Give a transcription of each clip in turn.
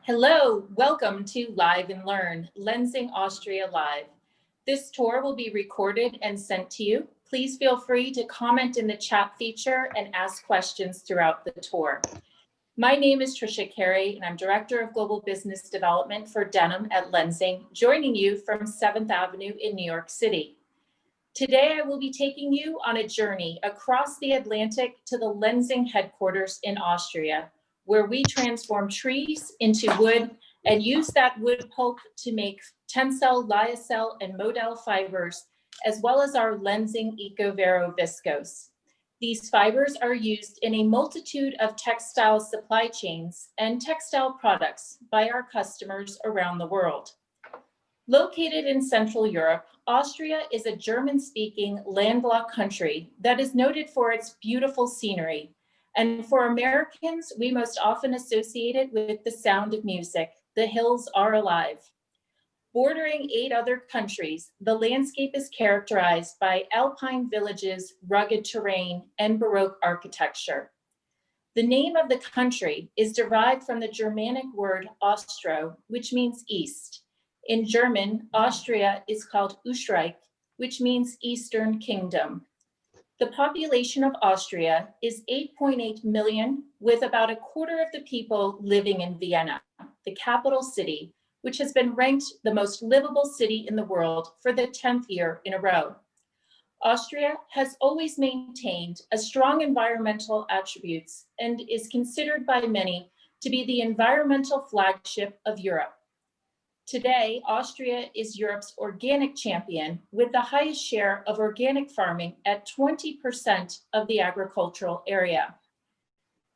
Hello, welcome to Live and Learn, Lenzing Austria Live. This tour will be recorded and sent to you. Please feel free to comment in the chat feature and ask questions throughout the tour. My name is Tricia Carey, and I'm Director of Global Business Development for Denim at Lenzing, joining you from 7th Avenue in New York City. Today, I will be taking you on a journey across the Atlantic to the Lenzing headquarters in Austria, where we transform trees into wood and use that wood pulp to make TENCEL Lyocell and Modal fibers, as well as our Lenzing EcoVero viscose. These fibers are used in a multitude of textile supply chains and textile products by our customers around the world. Located in Central Europe, Austria is a German-speaking landlocked country that is noted for its beautiful scenery. And for Americans, we most often associate it with the sound of music. The hills are alive. Bordering 8 other countries, the landscape is characterized by alpine villages, rugged terrain, and Baroque architecture. The name of the country is derived from the Germanic word Austro, which means east. In German, Austria is called Österreich, which means Eastern Kingdom. The population of Austria is 8.8 million, with about a quarter of the people living in Vienna, the capital city, which has been ranked the most livable city in the world for the 10th year in a row. Austria has always maintained a strong environmental attributes and is considered by many to be the environmental flagship of Europe. Today, Austria is Europe's organic champion with the highest share of organic farming at 20% of the agricultural area.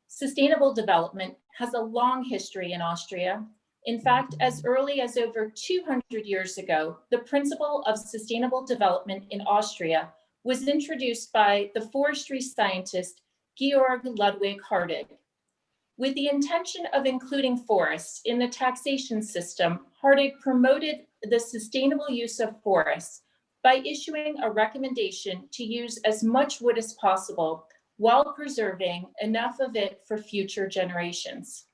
Sustainable development has a long history in Austria. In fact, as early as over 200 years ago, the principle of sustainable development in Austria was introduced by the forestry scientist Georg Ludwig Hartig. With the intention of including forests in the taxation system, Hartig promoted the sustainable use of forests by issuing a recommendation to use as much wood as possible while preserving enough of it for future generations.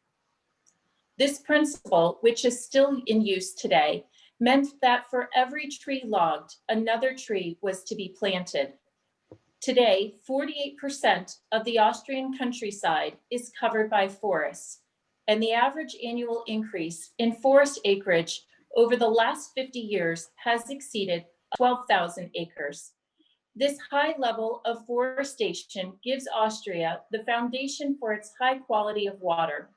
This principle, which is still in use today, meant that for every tree logged, another tree was to be planted. Today, 48% of the Austrian countryside is covered by forests, and the average annual increase in forest acreage over the last 50 years has exceeded 12,000 acres. This high level of forestation gives Austria the foundation for its high quality of water.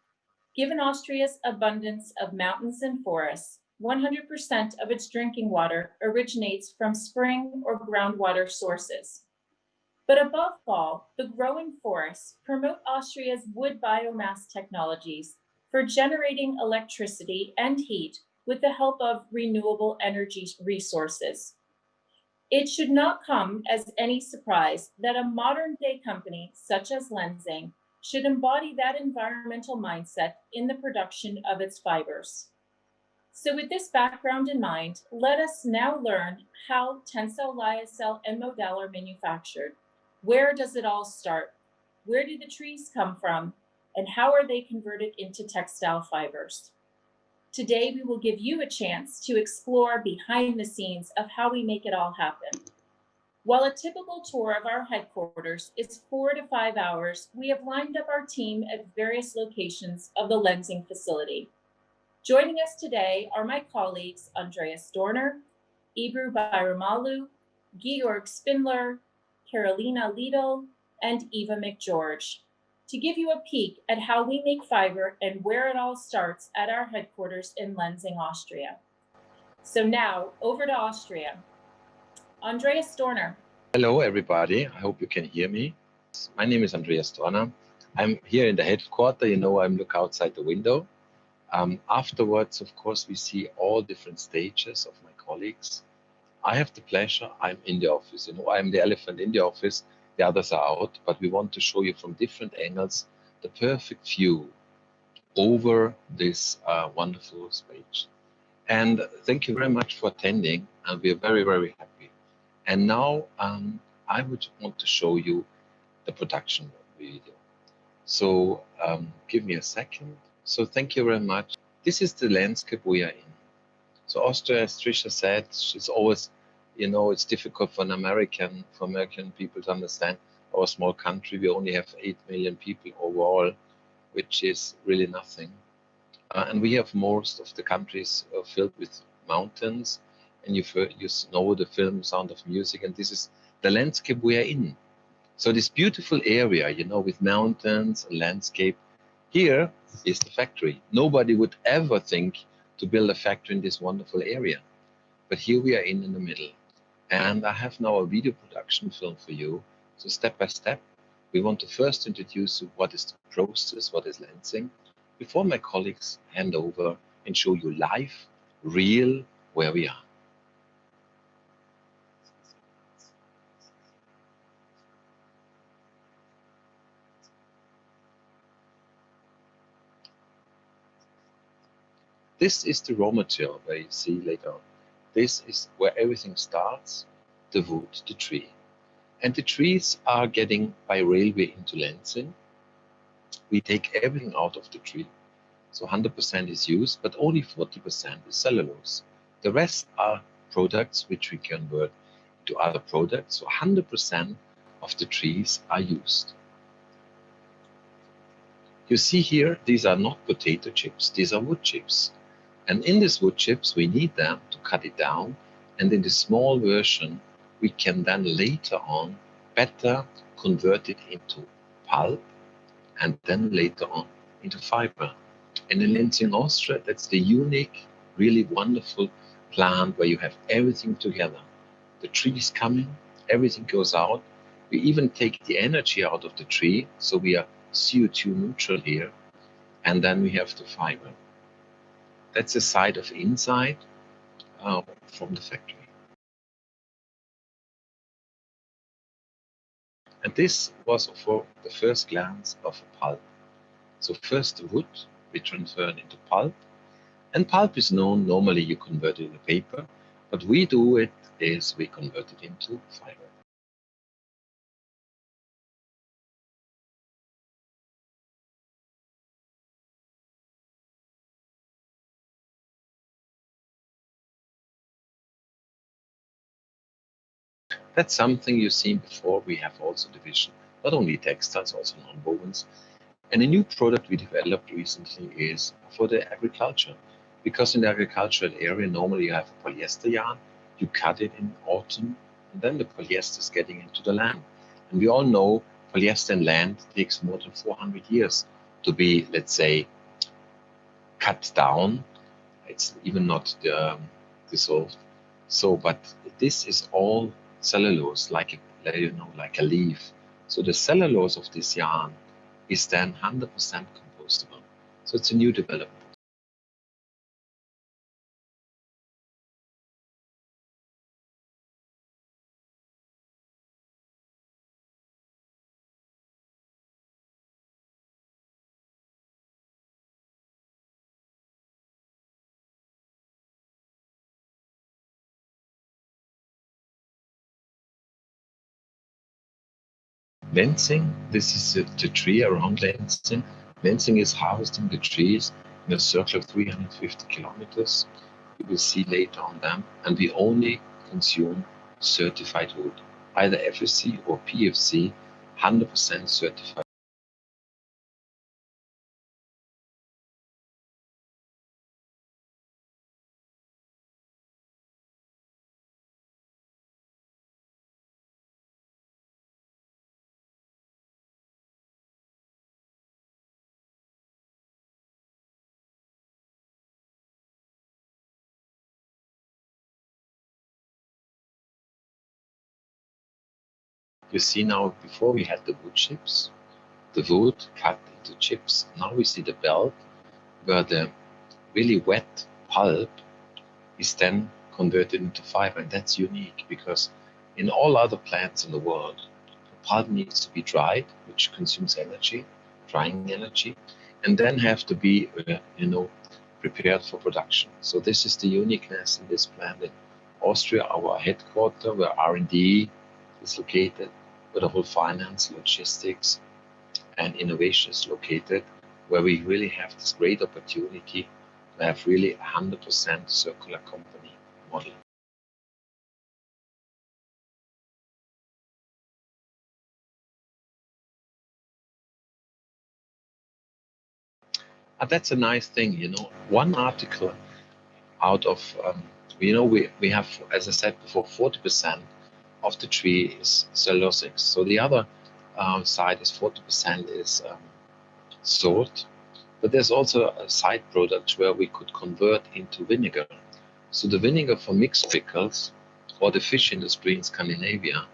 Given Austria's abundance of mountains and forests, 100% of its drinking water originates from spring or groundwater sources. But above all, the growing forests promote Austria's wood biomass technologies for generating electricity and heat with the help of renewable energy resources. It should not come as any surprise that a modern-day company such as Lenzing should embody that environmental mindset in the production of its fibers. So with this background in mind, let us now learn how TENCEL Lyocell and Modal are manufactured. Where does it all start? Where do the trees come from? And how are they converted into textile fibers? Today, we will give you a chance to explore behind the scenes of how we make it all happen. While a typical tour of our headquarters is 4 to 5 hours, we have lined up our team at various locations of the Lenzing facility. Joining us today are my colleagues, Andreas Dorner, Ebru Bayramoglu, Georg Spindler, Carolina Ledl, and Eva Mcgeorge, to give you a peek at how we make fiber and where it all starts at our headquarters in Lenzing, Austria. So now, over to Austria. Andreas Dorner. Hello, everybody. I hope you can hear me. My name is Andreas Dorner. I'm here in the headquarters. You know, I'm look outside the window. Afterwards, of course, we see all different stages of my colleagues. I have the pleasure, I'm in the office. You know, I'm the elephant in the office. The others are out, but we want to show you from different angles the perfect view over this wonderful space. And thank you very much for attending, and we're very, very happy. And now I would want to show you the production video. So give me a second. So thank you very much. This is the landscape we are in. So Austria, as Tricia said, she's always, you know, it's difficult for American people to understand our small country. We only have 8 million people overall, which is really nothing. And we have most of the countries filled with mountains, and you know the film Sound of Music, and this is the landscape we are in. So this beautiful area, you know, with mountains and landscape, here is the factory. Nobody would ever think to build a factory in this wonderful area. But here we are in the middle. And I have now a video production film for you. So step by step, we want to first introduce you what is the process, what is lensing, before my colleagues hand over and show you live, real, where we are. This is the raw material where you see later on. This is where everything starts, the wood, the tree. And the trees are getting by railway into Lenzing. We take everything out of the tree. So 100% is used, but only 40% is cellulose. The rest are products which we convert to other products. So 100% of the trees are used. You see here, these are not potato chips, these are wood chips. And in these wood chips, we need them to cut it down. And in the small version, we can then later on better convert it into pulp and then later on into fiber. And in Lenzing Austria, that's the unique, really wonderful plant where you have everything together. The tree is coming, everything goes out. We even take the energy out of the tree, so we are CO2 neutral here. And then we have the fiber. That's the side of inside from the factory. And this was for the first glance of a pulp. So first the wood, we transfer it into pulp. And pulp is known, normally you convert it into paper, but we do it is we convert it into fiber. That's something you've seen before. We have also division, not only textiles, also non-wovens. And a new product we developed recently is for the agriculture. Because in the agricultural area, normally you have a polyester yarn, you cut it in autumn, and then the polyester is getting into the land. And we all know polyester in land takes more than 400 years to be, let's say, cut down. It's even not dissolved. So, but this is all cellulose, like a leaf. So the cellulose of this yarn is then 100% compostable. So it's a new development. Lenzing, this is the tree around Lenzing. Lenzing is harvesting the trees in a circle of 350 kilometers. You will see later on them, and we only consume certified wood, either FSC or PFC, 100% certified. You see now, before we had the wood chips, the wood cut into chips. Now we see the belt where the really wet pulp is then converted into fiber. And that's unique because in all other plants in the world, the pulp needs to be dried, which consumes energy, drying energy, and then have to be, prepared for production. So this is the uniqueness in this plant in Austria, our headquarters, where R&D is located, where the whole finance, logistics, and innovation is located, where we really have this great opportunity to have really 100% circular company model. And that's a nice thing, you know. One article out of, you know, we have, as I said before, 40% of the tree is cellulosic. So the other side is 40% is salt. But there's also a side product where we could convert into vinegar. So the vinegar for mixed pickles or the fish industry in Scandinavia,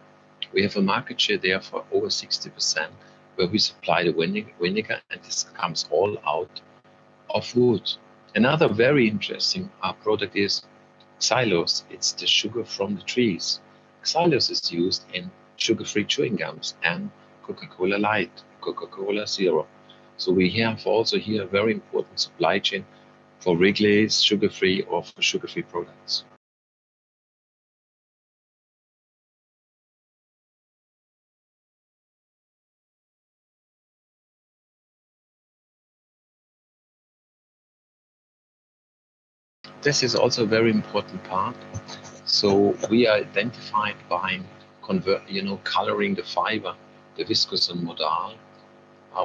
we have a market share there for over 60%, where we supply the vinegar, and this comes all out of wood. Another very interesting product is xylose. It's the sugar from the trees. Xylose is used in sugar-free chewing gums and Coca-Cola Light, Coca-Cola Zero. So we have also here a very important supply chain for Wrigley's sugar-free or for sugar-free products. This is also a very important part. So we are identified by coloring the fiber, the viscose and modal.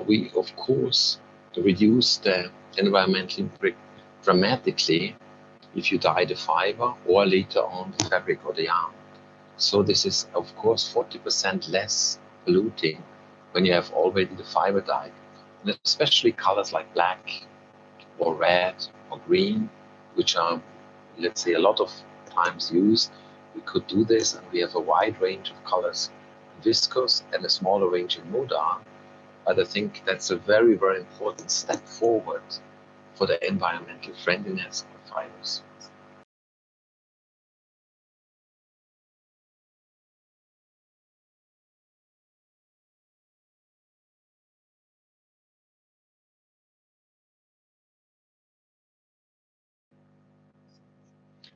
We of course reduce the environmental impact dramatically if you dye the fiber or later on the fabric or the yarn. So this is of course 40% less polluting when you have already the fiber dyed, and especially colors like black or red or green, which are, let's say, a lot of times used. We could do this, and we have a wide range of colors in viscose and a smaller range in modal. But I think that's a very, very important step forward for the environmental friendliness of fibers.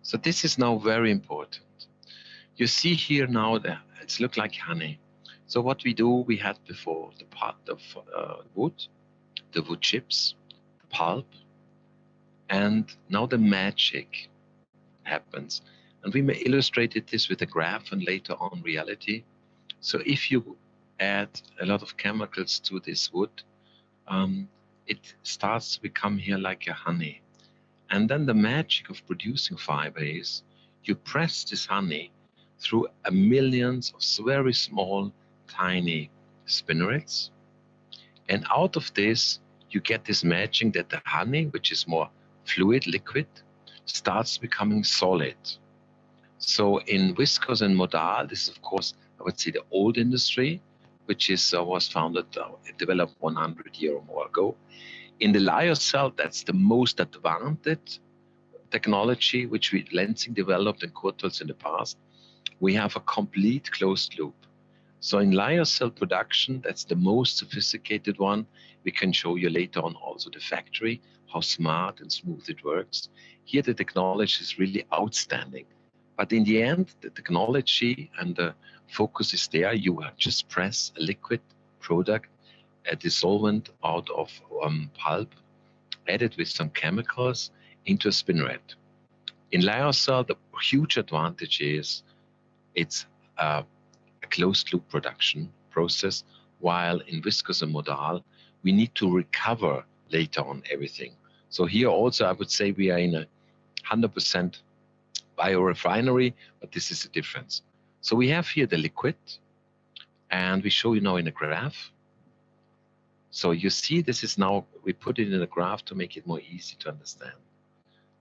So this is now very important. You see here now that it's look like honey. So what we do, we had before the part of wood, the wood chips, the pulp, and now the magic happens. And we may illustrated this with a graph and later on reality. So if you add a lot of chemicals to this wood, it starts to become here like a honey. And then the magic of producing fiber is you press this honey through millions of very small, tiny spinnerets. And out of this, you get this magic that the honey, which is more fluid, liquid, starts becoming solid. So in viscose and modal, this is of course, I would say the old industry, which is was founded, developed 100 years or more ago. In the lyocell, that's the most advanced technology which we Lenzing developed and Courtaulds in the past. We have a complete closed loop. So in lyocell production, that's the most sophisticated one. We can show you later on also the factory, how smart and smooth it works. Here the technology is really outstanding. But in the end, the technology and the focus is there. You just press a liquid product, a dissolvent out of pulp, added with some chemicals into a spinneret. In lyocell, the huge advantage is it's a closed loop production process, while in viscose and modal, we need to recover later on everything. So here also, I would say we are in a 100% biorefinery, but this is the difference. So we have here the liquid, and we show you now in a graph. So you see, this is now, we put it in a graph to make it more easy to understand.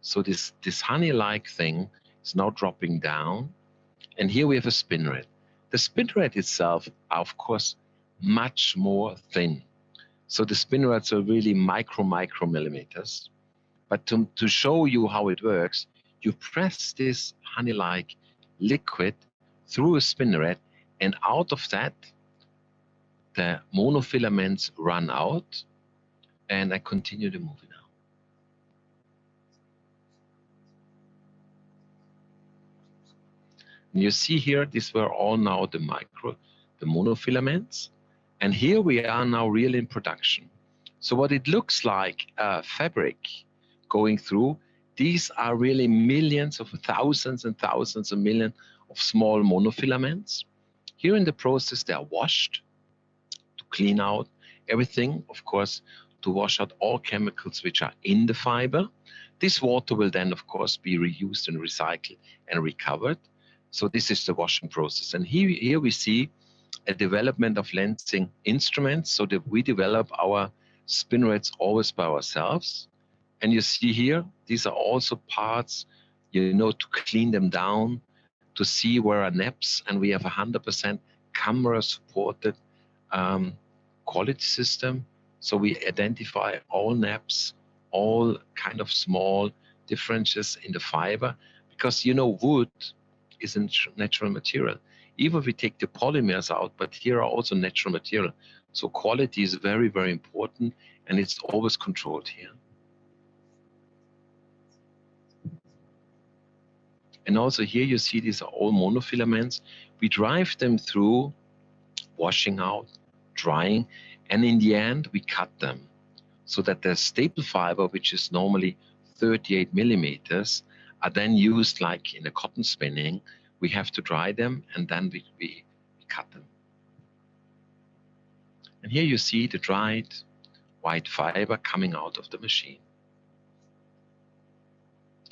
So this honey-like thing is now dropping down, and here we have a spinneret. The spinneret itself are, of course, much more thin. So the spinnerets are really micro millimeters. But to show you how it works, you press this honey-like liquid through a spinneret, and out of that, the monofilaments run out, and I continue the movie now. And you see here, these were all now the monofilaments, and here we are now really in production. So what it looks like, fabric, going through. These are really millions of thousands and thousands of millions of small monofilaments. Here in the process, they are washed to clean out everything, of course, to wash out all chemicals which are in the fiber. This water will then, of course, be reused and recycled and recovered. So this is the washing process. And here we see a development of lensing instruments, so that we develop our spinnerets always by ourselves. And you see here, these are also parts, to clean them down, to see where are naps, and we have 100% camera supported quality system. So we identify all naps, all kind of small differences in the fiber, because wood is a natural material. Even if we take the polymers out, but here are also natural material. So quality is very, very important, and it's always controlled here. And also here you see these are all monofilaments. We drive them through washing out, drying, and in the end we cut them so that the staple fiber, which is normally 38 millimeters, are then used like in a cotton spinning. We have to dry them, and then we cut them. And here you see the dried white fiber coming out of the machine.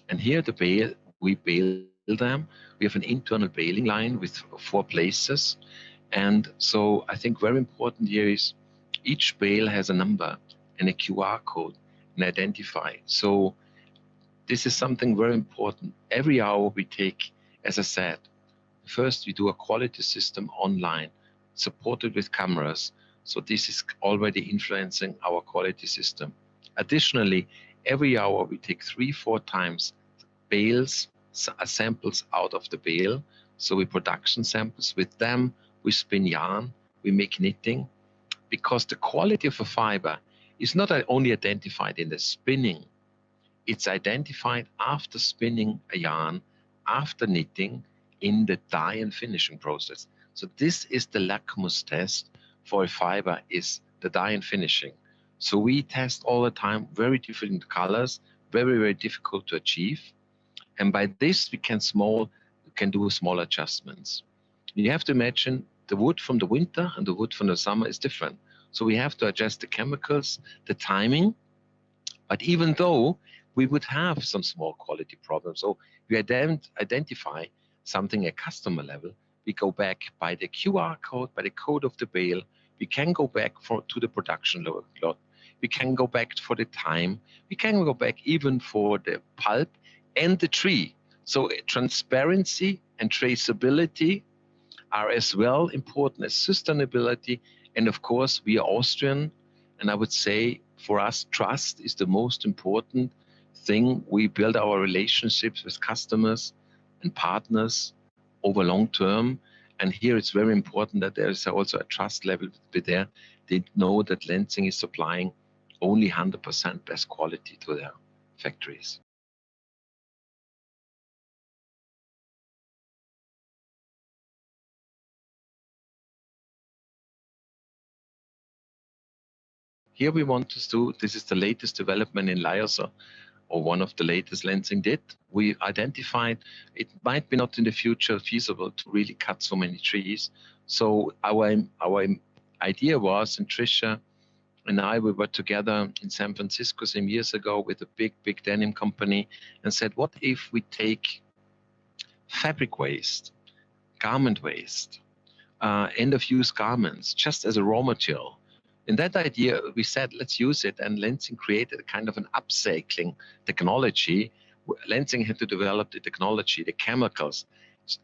And here the bale, we bale them. We have an internal baling line with 4 places. And so I think very important here is each bale has a number and a QR code and identify. So this is something very important. Every hour we take, as I said, first we do a quality system online, supported with cameras. So this is already influencing our quality system. Additionally, every hour we take 3-4 times bales, samples out of the bale. So we production samples. With them, we spin yarn, we make knitting, because the quality of a fiber is not only identified in the spinning, it's identified after spinning a yarn, after knitting, in the dye and finishing process. So this is the litmus test for a fiber, is the dye and finishing. So we test all the time, very different colors, very, very difficult to achieve. And by this, we can do small adjustments. You have to imagine the wood from the winter and the wood from the summer is different. So we have to adjust the chemicals, the timing. But even though we would have some small quality problems, so we identify something at customer level, we go back by the QR code, by the code of the bale. We can go back to the production lot. We can go back for the time. We can go back even for the pulp and the tree. So transparency and traceability are as well important as sustainability. And of course, we are Austrian, and I would say for us, trust is the most important thing. We build our relationships with customers and partners over long term. And here it's very important that there is also a trust level there. They know that Lenzing is supplying only 100% best quality to their factories. Here we want to do, this is the latest development in Lyocell, or one of the latest Lenzing did. We identified it might be not in the future feasible to really cut so many trees. So our idea was, and Tricia and I, we were together in San Francisco some years ago with a big denim company, and said, what if we take fabric waste, garment waste, end-of-use garments, just as a raw material? In that idea, we said, let's use it, and Lenzing created a kind of an upcycling technology. Lenzing had to develop the technology, the chemicals,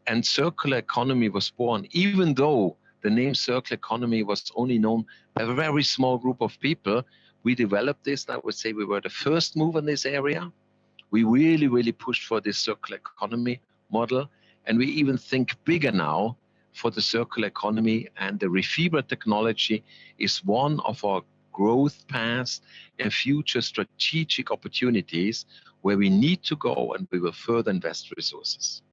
and circular economy was born, even though the name circular economy was only known by a very small group of people. We developed this, and I would say we were the first mover in this area. We really pushed for this circular economy model, and we even think bigger now for the circular economy, and the Rafique technology is one of our growth paths and future strategic opportunities where we need to go, and we will further invest resources.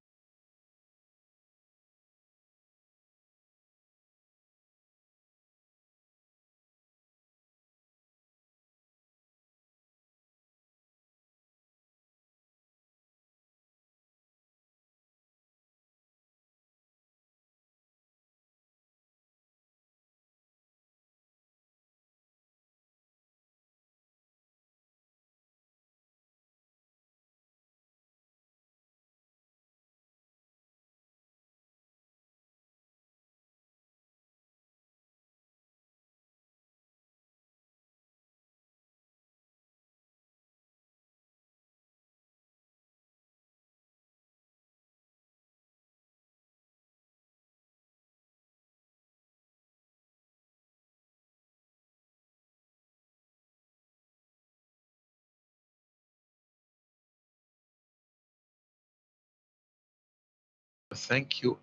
Thank you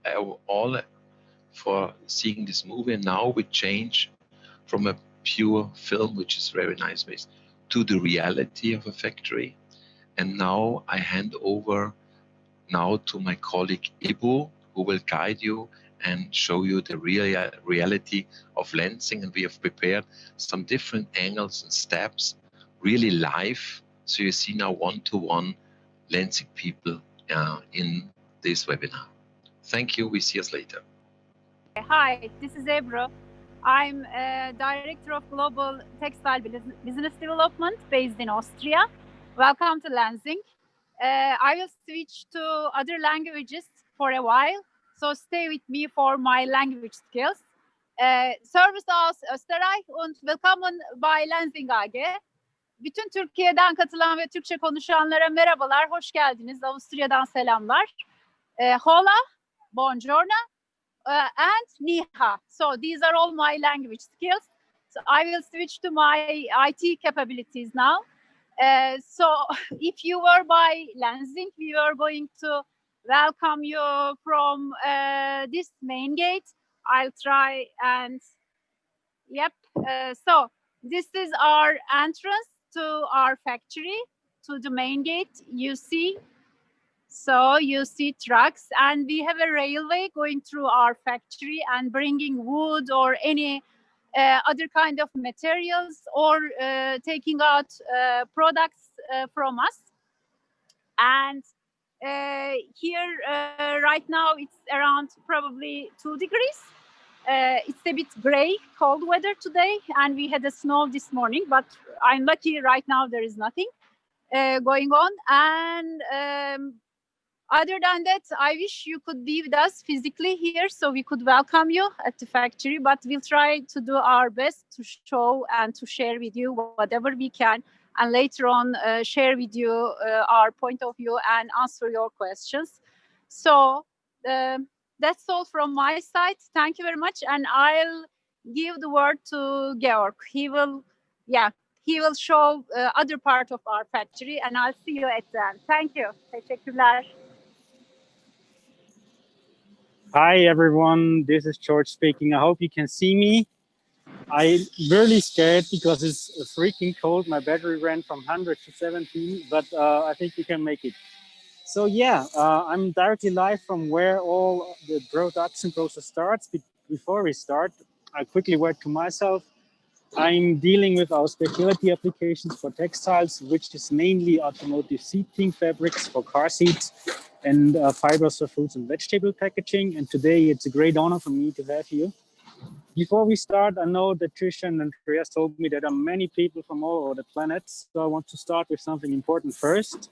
all for seeing this movie. And now we change from a pure film, which is very nice, to the reality of a factory. And now I hand over now to my colleague Ebru, who will guide you and show you the reality of lensing. And we have prepared some different angles and steps, really live. So you see now one-to-one lensing people in this webinar. Thank you. We see us later. Hi, this is Ebru. I'm Director of Global Textile Business Development based in Austria. Welcome to Lenzing. I will switch to other languages for a while, so stay with me for my language skills. Servus aus Österreich und willkommen bei Lenzing AG. Bütün Türkiye'den katılan ve Türkçe konuşanlara merhabalar, hoş geldiniz. Avusturya'dan selamlar. Hola, buongiorno. And Niha. So these are all my language skills. So I will switch to my IT capabilities now. So if you were by Lenzing, we were going to welcome you from this main gate. I'll try and, yep. So this is our entrance to our factory, to the main gate, you see. So you see trucks, and we have a railway going through our factory and bringing wood or any other kind of materials or taking out products from us. And here right now it's around probably 2 degrees. It's a bit gray, cold weather today, and we had a snow this morning, but I'm lucky right now there is nothing going on. And other than that, I wish you could be with us physically here so we could welcome you at the factory, but we'll try to do our best to show and to share with you whatever we can, and later on share with you our point of view and answer your questions. So that's all from my side. Thank you very much, and I'll give the word to Georg. He will show other part of our factory, and I'll see you at the end. Thank you. Teşekkürler. Hi everyone, this is George speaking. I hope you can see me. I'm really scared because it's freaking cold. My battery ran from 100 to 17, but I think we can make it. So yeah, I'm directly live from where all the production process starts. Before we start, I quickly word to myself. I'm dealing with our specialty applications for textiles, which is mainly automotive seating fabrics for car seats and fibers for fruits and vegetable packaging. And today it's a great honor for me to have you. Before we start, I know that Tricia and Andreas told me that there are many people from all over the planet. So I want to start with something important first.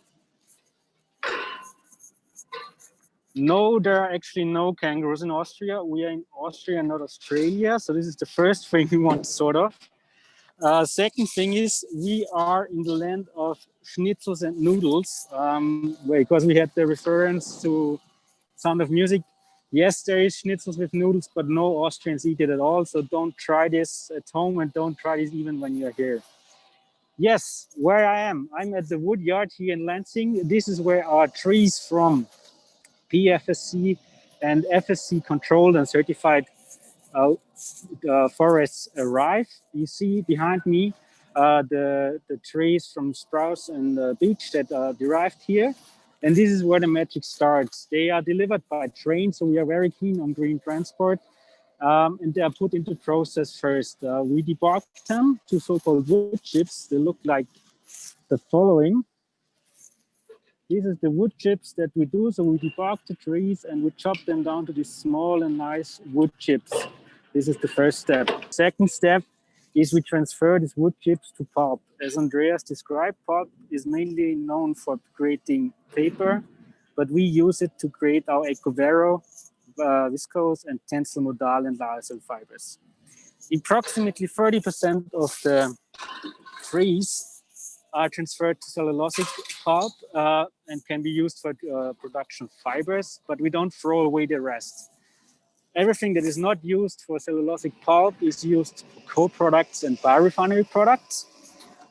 No, there are actually no kangaroos in Austria. We are in Austria, not Australia. So this is the first thing we want to sort of. Second thing is we are in the land of schnitzels and noodles, because we had the reference to Sound of Music. Yes, there is schnitzels with noodles, but no Austrians eat it at all. So don't try this at home, and don't try this even when you're here. Yes, where I am, I'm at the wood yard here in Lenzing. This is where our trees from PFSC and FSC controlled and certified forests arrive. You see behind me the trees from Strauss and Beech that are derived here. And this is where the magic starts. They are delivered by train, so we are very keen on green transport. And they are put into process first. We debug them to so-called wood chips. They look like the following. This is the wood chips that we do. So we debug the trees and we chop them down to these small and nice wood chips. This is the first step. Second step is we transfer these wood chips to pulp. As Andreas described, pulp is mainly known for creating paper, but we use it to create our Ecovero, viscose, and TENCEL Modal and Lyocell fibers. Approximately 30% of the trees are transferred to cellulosic pulp and can be used for production of fibers, but we don't throw away the rest. Everything that is not used for cellulosic pulp is used for co-products and biorefinery products.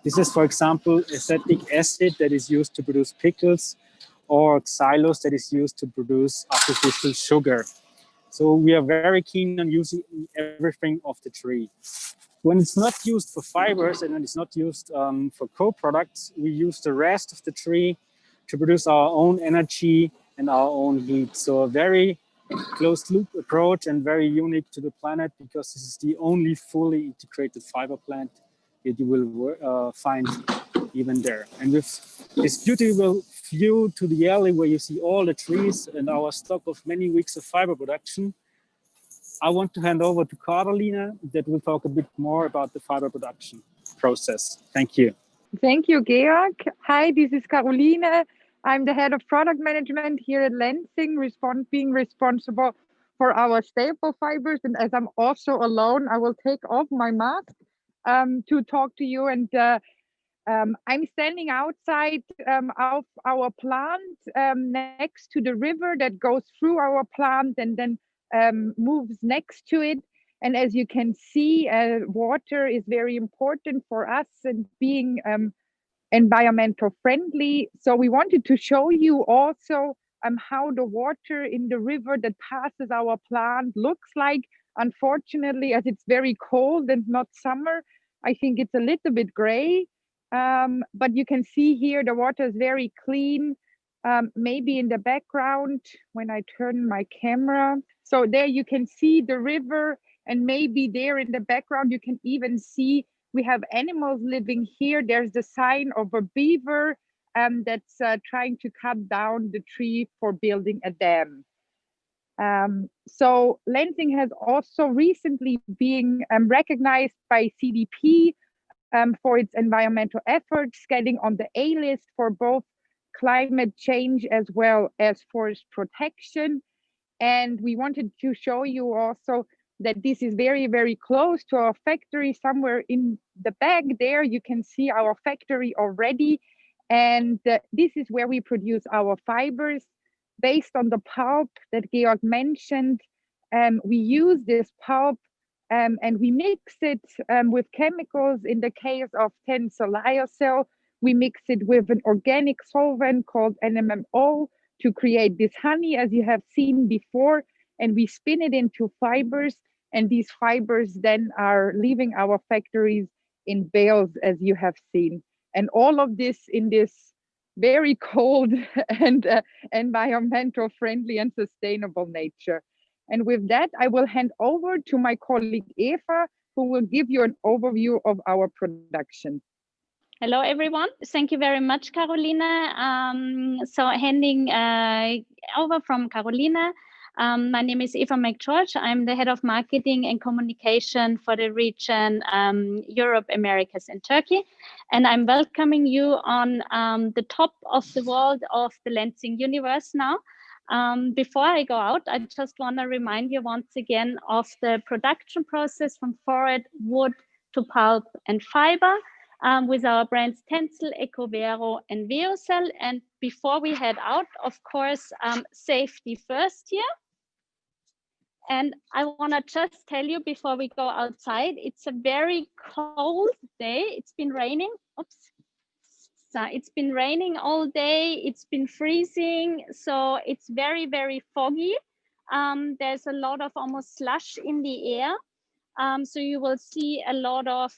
This is, for example, acetic acid that is used to produce pickles, or xylose that is used to produce artificial sugar. So we are very keen on using everything of the tree. When it's not used for fibers and when it's not used for co-products, we use the rest of the tree to produce our own energy and our own heat. So a very closed loop approach and very unique to the planet, because this is the only fully integrated fiber plant that you will find even there. And with this beautiful view to the alley where you see all the trees and our stock of many weeks of fiber production, I want to hand over to Carolina that will talk a bit more about the fiber production process. Thank you. Thank you, Georg. Hi, this is Caroline. I'm the head of product management here at Lenzing, being responsible for our staple fibers. And as I'm also alone, I will take off my mask to talk to you. And I'm standing outside of our plant next to the river that goes through our plant and then moves next to it. And as you can see, water is very important for us and being environmental friendly. So we wanted to show you also how the water in the river that passes our plant looks like. Unfortunately, as it's very cold and not summer, I think it's a little bit gray. But you can see here the water is very clean. Maybe in the background, when I turn my camera. So there you can see the river, and maybe there in the background, you can even see we have animals living here. There's the sign of a beaver that's trying to cut down the tree for building a dam. So Lenzing has also recently been recognized by CDP for its environmental efforts, getting on the A list for both climate change as well as forest protection. And we wanted to show you also that this is very, very close to our factory. Somewhere in the back there, you can see our factory already. And this is where we produce our fibers based on the pulp that Georg mentioned. We use this pulp and we mix it with chemicals. In the case of TENCEL Lyocell, we mix it with an organic solvent called NMMO to create this honey, as you have seen before, and we spin it into fibers, and these fibers then are leaving our factories in bales, as you have seen. And all of this in this very cold and environmental friendly and sustainable nature. And with that, I will hand over to my colleague Eva, who will give you an overview of our production. Hello, everyone. Thank you very much, Carolina. So handing over from Carolina, my name is Eva Mcgeorge. I'm the head of marketing and communication for the region Europe, Americas, and Turkey. And I'm welcoming you on the top of the world of the Lenzing universe now. Before I go out, I just want to remind you once again of the production process from forest, wood to pulp and fiber. With our brands TENCEL, EcoVero, and Lyocell. And before we head out, of course, safety first here. And I want to just tell you before we go outside, it's a very cold day. It's been raining. Oops. So it's been raining all day. It's been freezing. So it's very, very foggy. There's a lot of almost slush in the air. So you will see a lot of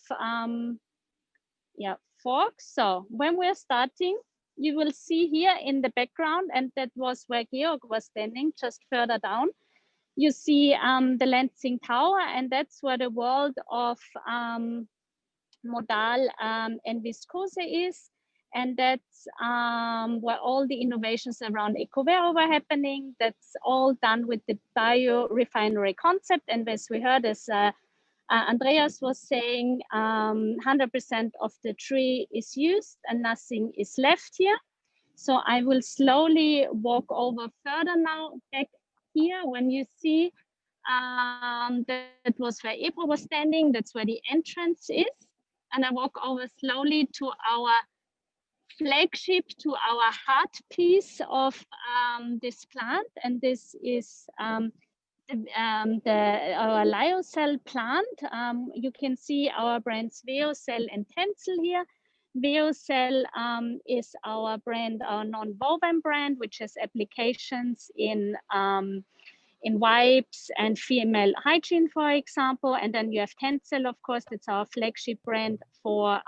fog. So when we're starting, you will see here in the background, and that was where Georg was standing, just further down. You see the Lenzing Tower, and that's where the world of Modal and Viscose is. And that's where all the innovations around EcoVero were happening. That's all done with the biorefinery concept. And as we heard, as Andreas was saying, 100% of the tree is used and nothing is left here. So I will slowly walk over further now back here. When you see that was where Ebru was standing, that's where the entrance is. And I walk over slowly to our flagship, to our heart piece of this plant. And this is our Lyocell plant. You can see our brands Lyocell and TENCEL here. Lyocell is our brand, our non-woven brand, which has applications in wipes and female hygiene, for example. And then you have TENCEL, of course, it's our flagship brand for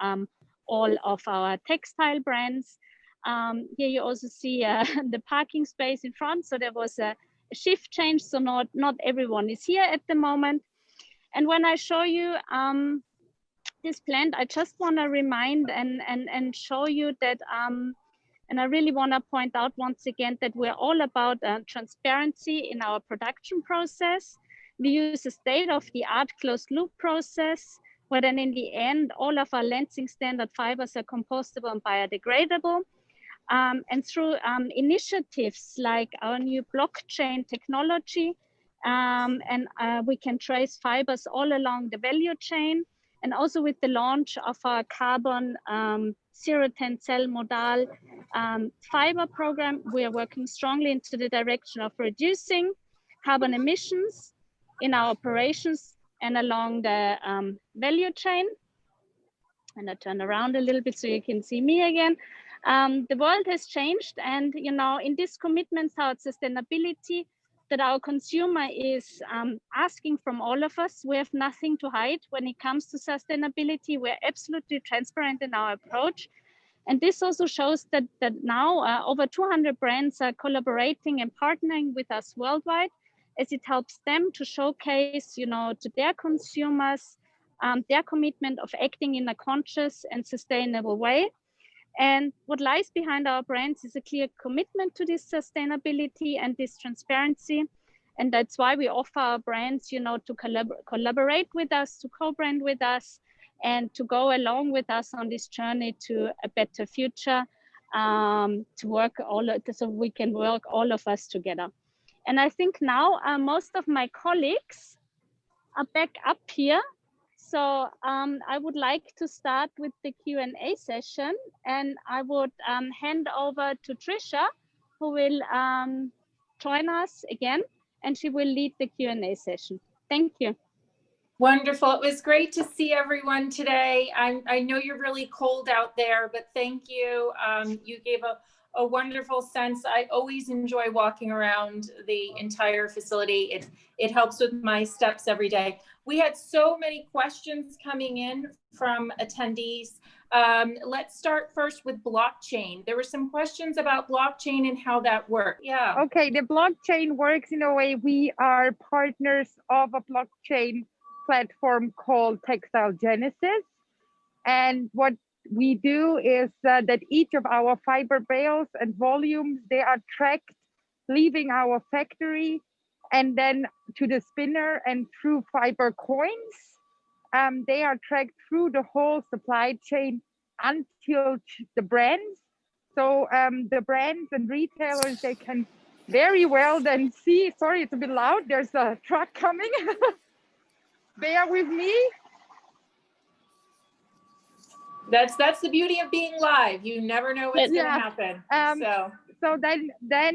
all of our textile brands. Here you also see the parking space in front. So there was a shift change, so not everyone is here at the moment. And when I show you this plant, I just want to remind and show you that, and I really want to point out once again that we're all about transparency in our production process. We use a state-of-the-art closed loop process, where then in the end, all of our Lenzing standard fibers are compostable and biodegradable. And through initiatives like our new blockchain technology, and we can trace fibers all along the value chain. And also with the launch of our carbon zero TENCEL Modal fiber program, we are working strongly into the direction of reducing carbon emissions in our operations and along the value chain. And I turn around a little bit so you can see me again. The world has changed, and you know, in this commitment towards sustainability that our consumer is asking from all of us, we have nothing to hide when it comes to sustainability. We're absolutely transparent in our approach. And this also shows that now over 200 brands are collaborating and partnering with us worldwide, as it helps them to showcase, you know, to their consumers, their commitment of acting in a conscious and sustainable way. And what lies behind our brands is a clear commitment to this sustainability and this transparency. And that's why we offer our brands, you know, to collaborate with us, to co-brand with us, and to go along with us on this journey to a better future, to work so we can work all of us together. And I think now most of my colleagues are back up here. So I would like to start with the Q&A session, and I would hand over to Tricia, who will join us again, and she will lead the Q&A session. Thank you. Wonderful. It was great to see everyone today. I know you're really cold out there, but thank you. You gave a wonderful sense. I always enjoy walking around the entire facility. It helps with my steps every day. We had so many questions coming in from attendees. Let's start first with blockchain. There were some questions about blockchain and how that works. Yeah. Okay, the blockchain works in a way. We are partners of a blockchain platform called Textile Genesis. And what we do is that each of our fiber bales and volumes, they are tracked leaving our factory and then to the spinner and through fiber coins. They are tracked through the whole supply chain until the brands. So the brands and retailers, they can very well then see, sorry, it's a bit loud. There's a truck coming. Bear with me. That's the beauty of being live. You never know what's going to happen. So then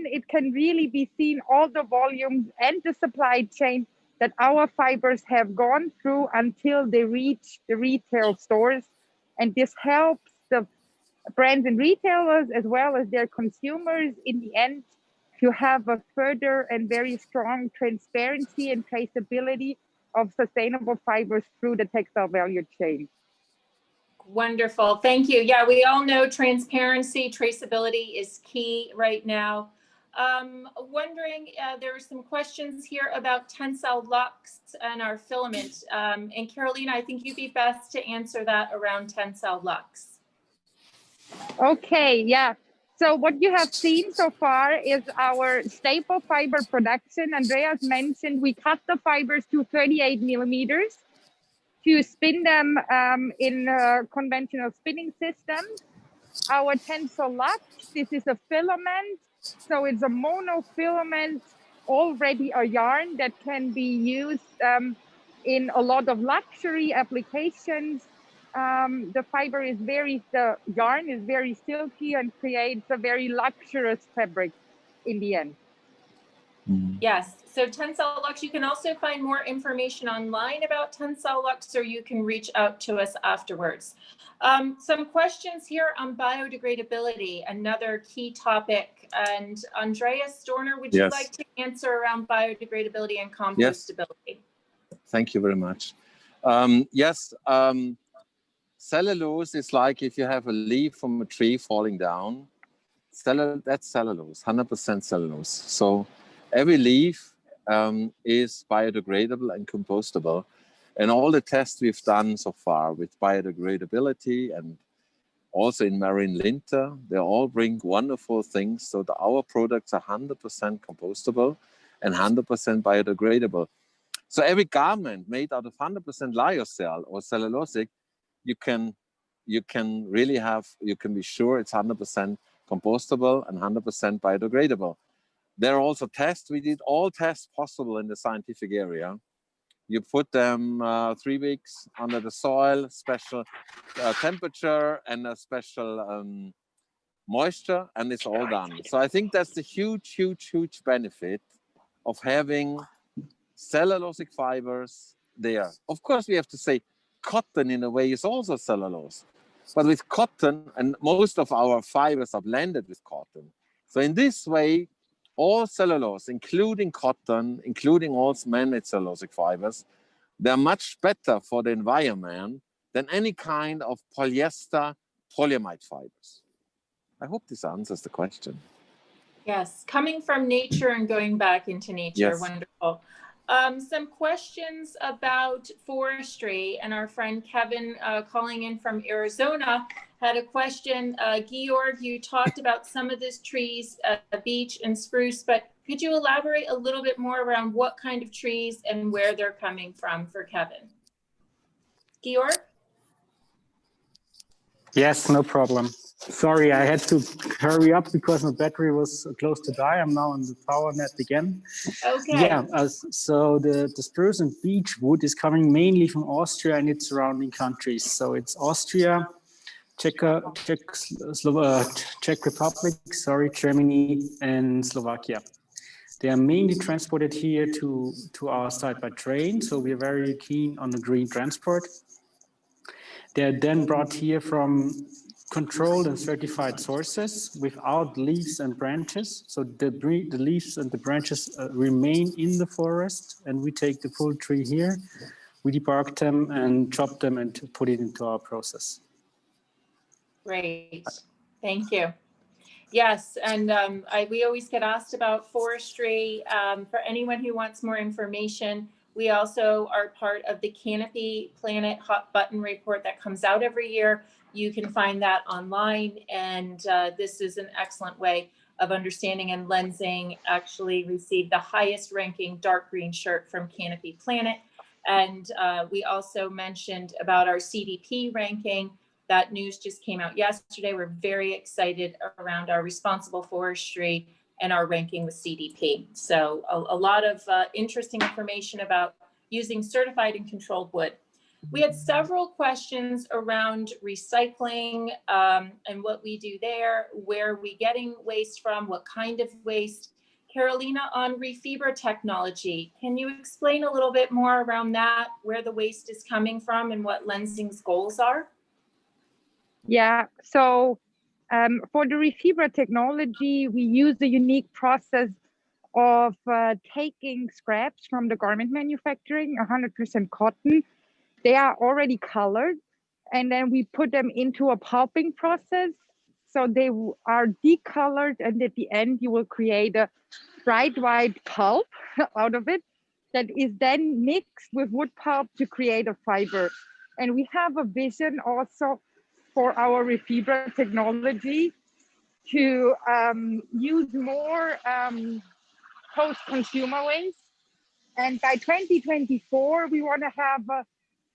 it can really be seen all the volumes and the supply chain that our fibers have gone through until they reach the retail stores. And this helps the brands and retailers as well as their consumers in the end to have a further and very strong transparency and traceability of sustainable fibers through the textile value chain. Wonderful. Thank you. Yeah, we all know transparency, traceability is key right now. Wondering, there are some questions here about TENCEL Lux and our filament. And Carolina, I think you'd be best to answer that around TENCEL Lux. Okay, yeah. So what you have seen so far is our staple fiber production. Andreas mentioned we cut the fibers to 38 millimeters to spin them in conventional spinning systems. Our TENCEL Lux, this is a filament. So it's a monofilament, already a yarn that can be used in a lot of luxury applications. The yarn is very silky and creates a very luxurious fabric in the end. Yes. So TENCEL Lux, you can also find more information online about TENCEL Lux, or you can reach out to us afterwards. Some questions here on biodegradability, another key topic. And Andreas, Dorner, would you like to answer around biodegradability and compostability? Thank you very much. Cellulose is like if you have a leaf from a tree falling down, that's cellulose, 100% cellulose. So every leaf is biodegradable and compostable. And all the tests we've done so far with biodegradability and also in marine linter, they all bring wonderful things. So our products are 100% compostable and 100% biodegradable. So every garment made out of 100% lyocell or cellulosic, you can be sure it's 100% compostable and 100% biodegradable. There are also tests. We did all tests possible in the scientific area. You put them 3 weeks under the soil, special temperature and a special moisture, and it's all done. So I think that's the huge, huge, huge benefit of having cellulosic fibers there. Of course, we have to say cotton in a way is also cellulose. But with cotton, and most of our fibers are blended with cotton. So in this way, all cellulose, including cotton, including all man-made cellulosic fibers, they're much better for the environment than any kind of polyester polyamide fibers. I hope this answers the question. Yes, coming from nature and going back into nature, wonderful. Some questions about forestry, and our friend Kevin calling in from Arizona had a question. Georg, you talked about some of these trees, beech and spruce, but could you elaborate a little bit more around what kind of trees and where they're coming from for Kevin? Georg? Yes, no problem. Sorry, I had to hurry up because my battery was close to die. I'm now on the power net again. Okay. Yeah, so the spruce and beech wood is coming mainly from Austria and its surrounding countries. So it's Austria, Czech Republic, Germany, and Slovakia. They are mainly transported here to our site by train. So we are very keen on the green transport. They are then brought here from controlled and certified sources without leaves and branches. So the leaves and the branches remain in the forest, and we take the full tree here, we debark them and chop them and put it into our process. Great, thank you. Yes, and we always get asked about forestry. For anyone who wants more information, we also are part of the Canopy Planet Hot Button report that comes out every year. You can find that online, and this is an excellent way of understanding. And Lenzing actually received the highest ranking dark green shirt from Canopy Planet. And we also mentioned about our CDP ranking. That news just came out yesterday. We're very excited around our responsible forestry and our ranking with CDP. So a lot of interesting information about using certified and controlled wood. We had several questions around recycling and what we do there, where are we getting waste from, what kind of waste. Carolina, on Refibre technology, can you explain a little bit more around that, where the waste is coming from and what Lenzing's goals are? Yeah, so for the Refibre technology, we use a unique process of taking scraps from the garment manufacturing, 100% cotton. They are already colored, and then we put them into a pulping process. So they are decolored, and at the end, you will create a bright white pulp out of it that is then mixed with wood pulp to create a fiber. And we have a vision also for our Refibre technology to use more post-consumer waste. And by 2024, we want to have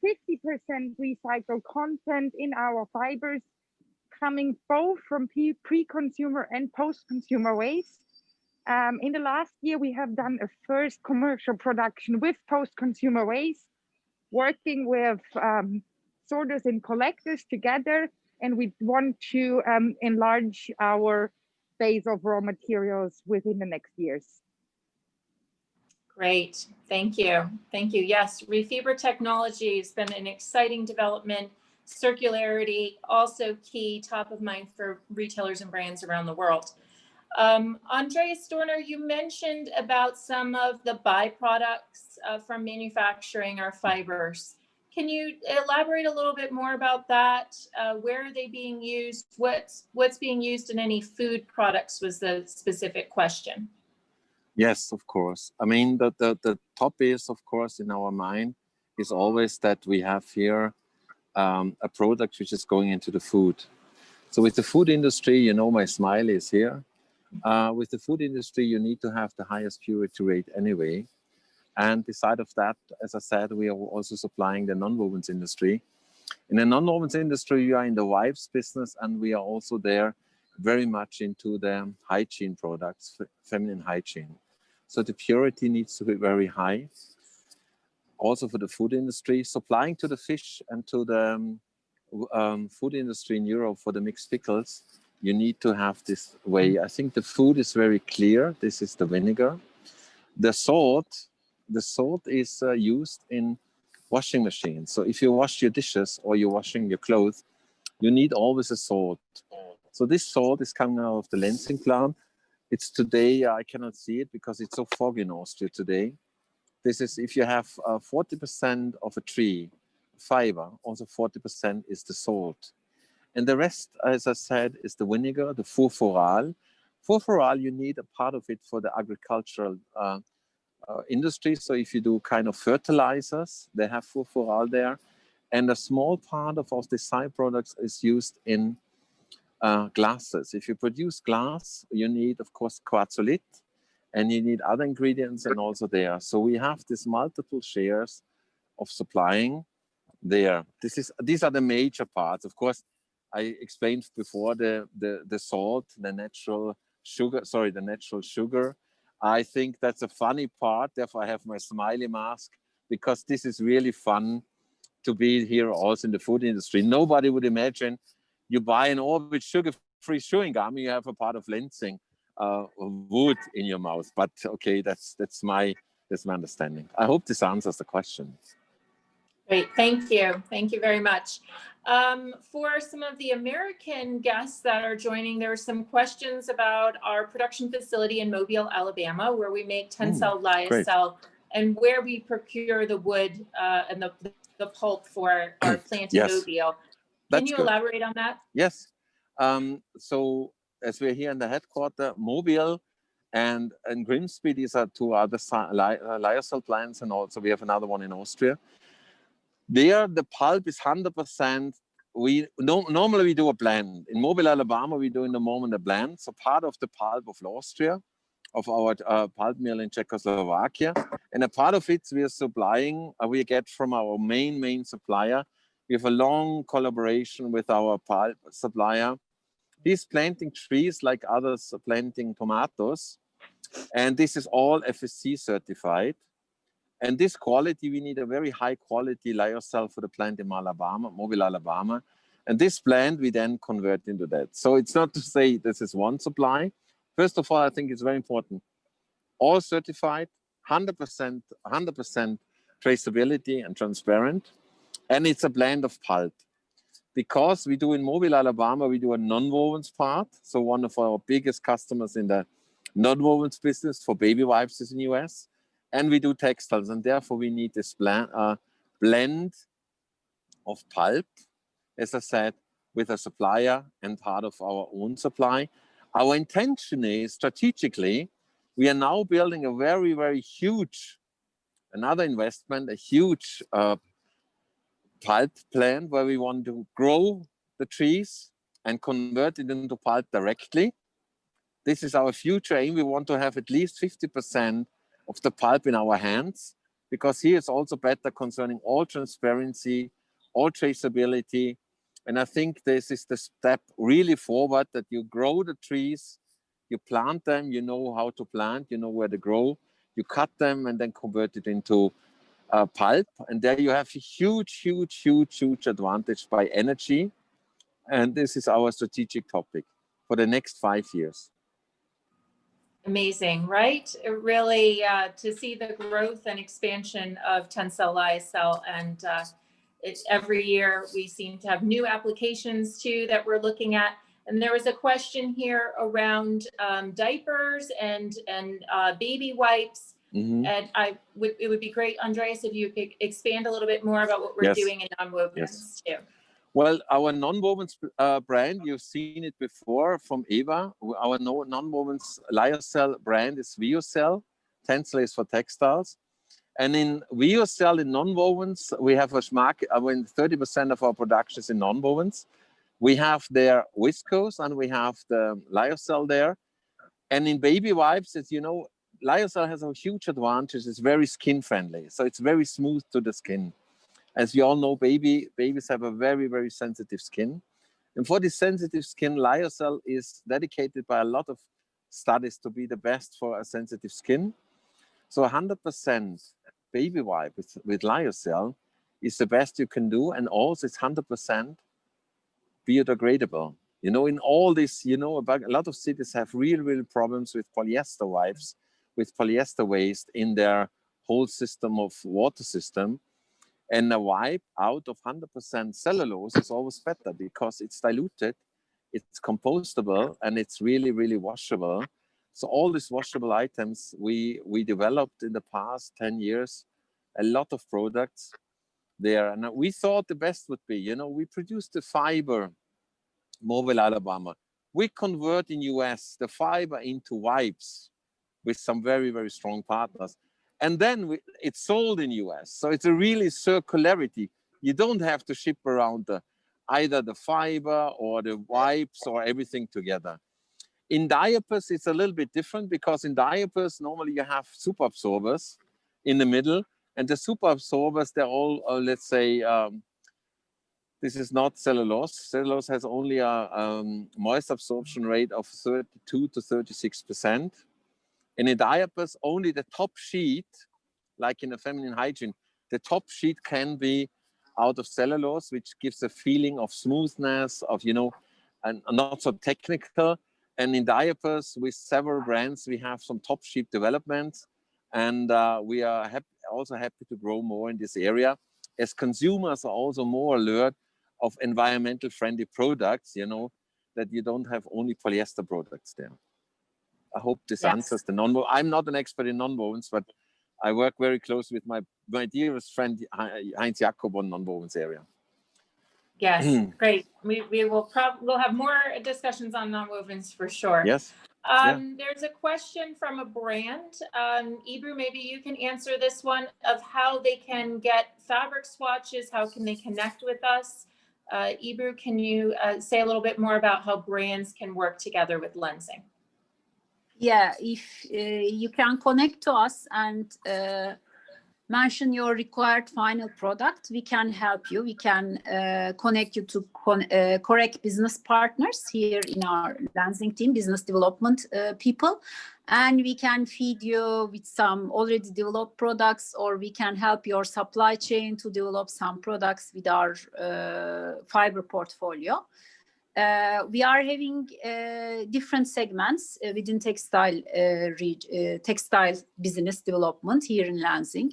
50% recycled content in our fibers coming both from pre-consumer and post-consumer waste. In the last year, we have done a first commercial production with post-consumer waste, working with sorters and collectors together, and we want to enlarge our base of raw materials within the next years. Great. Thank you. Thank you. Yes, refiber technology has been an exciting development. Circularity, also key, top of mind for retailers and brands around the world. Andreas, Dorner, you mentioned about some of the byproducts from manufacturing our fibers. Can you elaborate a little bit more about that? Where are they being used? What's being used in any food products was the specific question. Yes, of course. I mean, the top is, of course, in our mind is always that we have here a product which is going into the food. So with the food industry, you know, my smile is here. With the food industry, you need to have the highest purity rate anyway. And beside of that, as I said, we are also supplying the nonwovens industry. In the nonwovens industry, we are in the wipes business, and we are also there very much into the hygiene products, feminine hygiene. So the purity needs to be very high. Also for the food industry, supplying to the fish and to the food industry in Europe for the mixed pickles, you need to have this way. I think the food is very clear. This is the vinegar. The salt is used in washing machines. So if you wash your dishes or you're washing your clothes, you need always a salt. So this salt is coming out of the Lenzing plant. It's today, I cannot see it because it's so foggy in Austria today. This is if you have 40% of a tree fiber, also 40% is the salt. And the rest, as I said, is the vinegar, the furfural. Furfural, you need a part of it for the agricultural industry. So if you do kind of fertilizers, they have furfural there. And a small part of the side products is used in glasses. If you produce glass, you need, of course, quartzolite, and you need other ingredients and also there. So we have this multiple shares of supplying there. These are the major parts. Of course, I explained before the salt, the natural sugar. I think that's a funny part. Therefore, I have my smiley mask because this is really fun to be here also in the food industry. Nobody would imagine you buy an Orbit sugar-free chewing gum, you have a part of Lenzing wood in your mouth. But okay, that's my understanding. I hope this answers the question. Great, thank you. Thank you very much. For some of the American guests that are joining, there are some questions about our production facility in Mobile, Alabama, where we make TENCEL Lyocell and where we procure the wood and the pulp for our plant in Mobile. Can you elaborate on that? Yes. So as we're here in the headquarters, Mobile and Grimsby, these are two other lyocell plants, and also we have another one in Austria. There, the pulp is 100%. Normally we do a blend. In Mobile, Alabama, we do in the moment a blend. So part of the pulp of Austria, of our pulp mill in Czechoslovakia, and a part of it we are supplying, we get from our main supplier. We have a long collaboration with our pulp supplier. He's planting trees like others are planting tomatoes. And this is all FSC certified. And this quality, we need a very high quality lyocell for the plant in Alabama, Mobile, Alabama. And this plant we then convert into that. So it's not to say this is one supply. First of all, I think it's very important. All certified, 100% traceability and transparent. And it's a blend of pulp. Because we do in Mobile, Alabama, we do a non-wovens part. So one of our biggest customers in the non-wovens business for baby wipes is in the US. And we do textiles. And therefore, we need this blend of pulp, as I said, with a supplier and part of our own supply. Our intention is strategically, we are now building a very, very huge, another investment, a huge pulp plant where we want to grow the trees and convert it into pulp directly. This is our future aim. We want to have at least 50% of the pulp in our hands, because here it's also better concerning all transparency, all traceability. And I think this is the step really forward, that you grow the trees, you plant them, you know how to plant, you know where to grow, you cut them and then convert it into pulp. And there you have a huge advantage by energy. And this is our strategic topic for the next 5 years. Amazing, right? Really, to see the growth and expansion of TENCEL Lyocell, and it's every year we seem to have new applications too that we're looking at. And there was a question here around diapers and baby wipes. Mm-hmm. And it would be great, Andreas, if you could expand a little bit more about what we're doing in nonwovens too. Well, our nonwovens brand, you've seen it before from Eva. Our nonwovens Lyocell brand is Lyocell. TENCEL is for textiles. And in Lyocell, in nonwovens, we have a market, 30% of our production is in nonwovens. We have their viscose and we have the Lyocell there. And in baby wipes, as you know, Lyocell has a huge advantage. It's very skin friendly. So it's very smooth to the skin. As you all know, babies have a very, very sensitive skin. And for this sensitive skin, Lyocell is dedicated by a lot of studies to be the best for a sensitive skin. So 100% baby wipe with Lyocell is the best you can do. And also it's 100% biodegradable. You know, in all this, you know, about a lot of cities have real problems with polyester wipes, with polyester waste in their whole system of water system. And a wipe out of 100% cellulose is always better because it's diluted, it's compostable, and it's really washable. So all these washable items, we developed in the past 10 years, a lot of products there. And we thought the best would be, you know, we produced the fiber, Mobile, Alabama. We convert in US the fiber into wipes with some very strong partners. And then it's sold in US. So it's a really circularity. You don't have to ship around either the fiber or the wipes or everything together. In diapers, it's a little bit different because in diapers, normally you have super absorbers in the middle. And the super absorbers, they're all, let's say, this is not cellulose. Cellulose has only a moist absorption rate of 32 to 36%. And in diapers, only the top sheet, like in a feminine hygiene, the top sheet can be out of cellulose, which gives a feeling of smoothness, of, you know, and not so technical. And in diapers, with several brands, we have some top sheet developments. And we are also happy to grow more in this area, as consumers are also more alert of environmental friendly products, you know, that you don't have only polyester products there. I hope this answers the nonwoven. I'm not an expert in nonwovens, but I work very close with my dearest friend, Heinz Jakob, on nonwovens area. Yes, great. We'll have more discussions on nonwovens for sure. Yes. There's a question from a brand. Ebru, maybe you can answer this one, of how they can get fabric swatches. How can they connect with us? Ebru, can you say a little bit more about how brands can work together with Lenzing? Yeah, if you can connect to us and mention your required final product, we can help you. We can connect you to correct business partners here in our Lenzing team, business development people. And we can feed you with some already developed products, or we can help your supply chain to develop some products with our fiber portfolio. We are having different segments within textile business development here in Lenzing.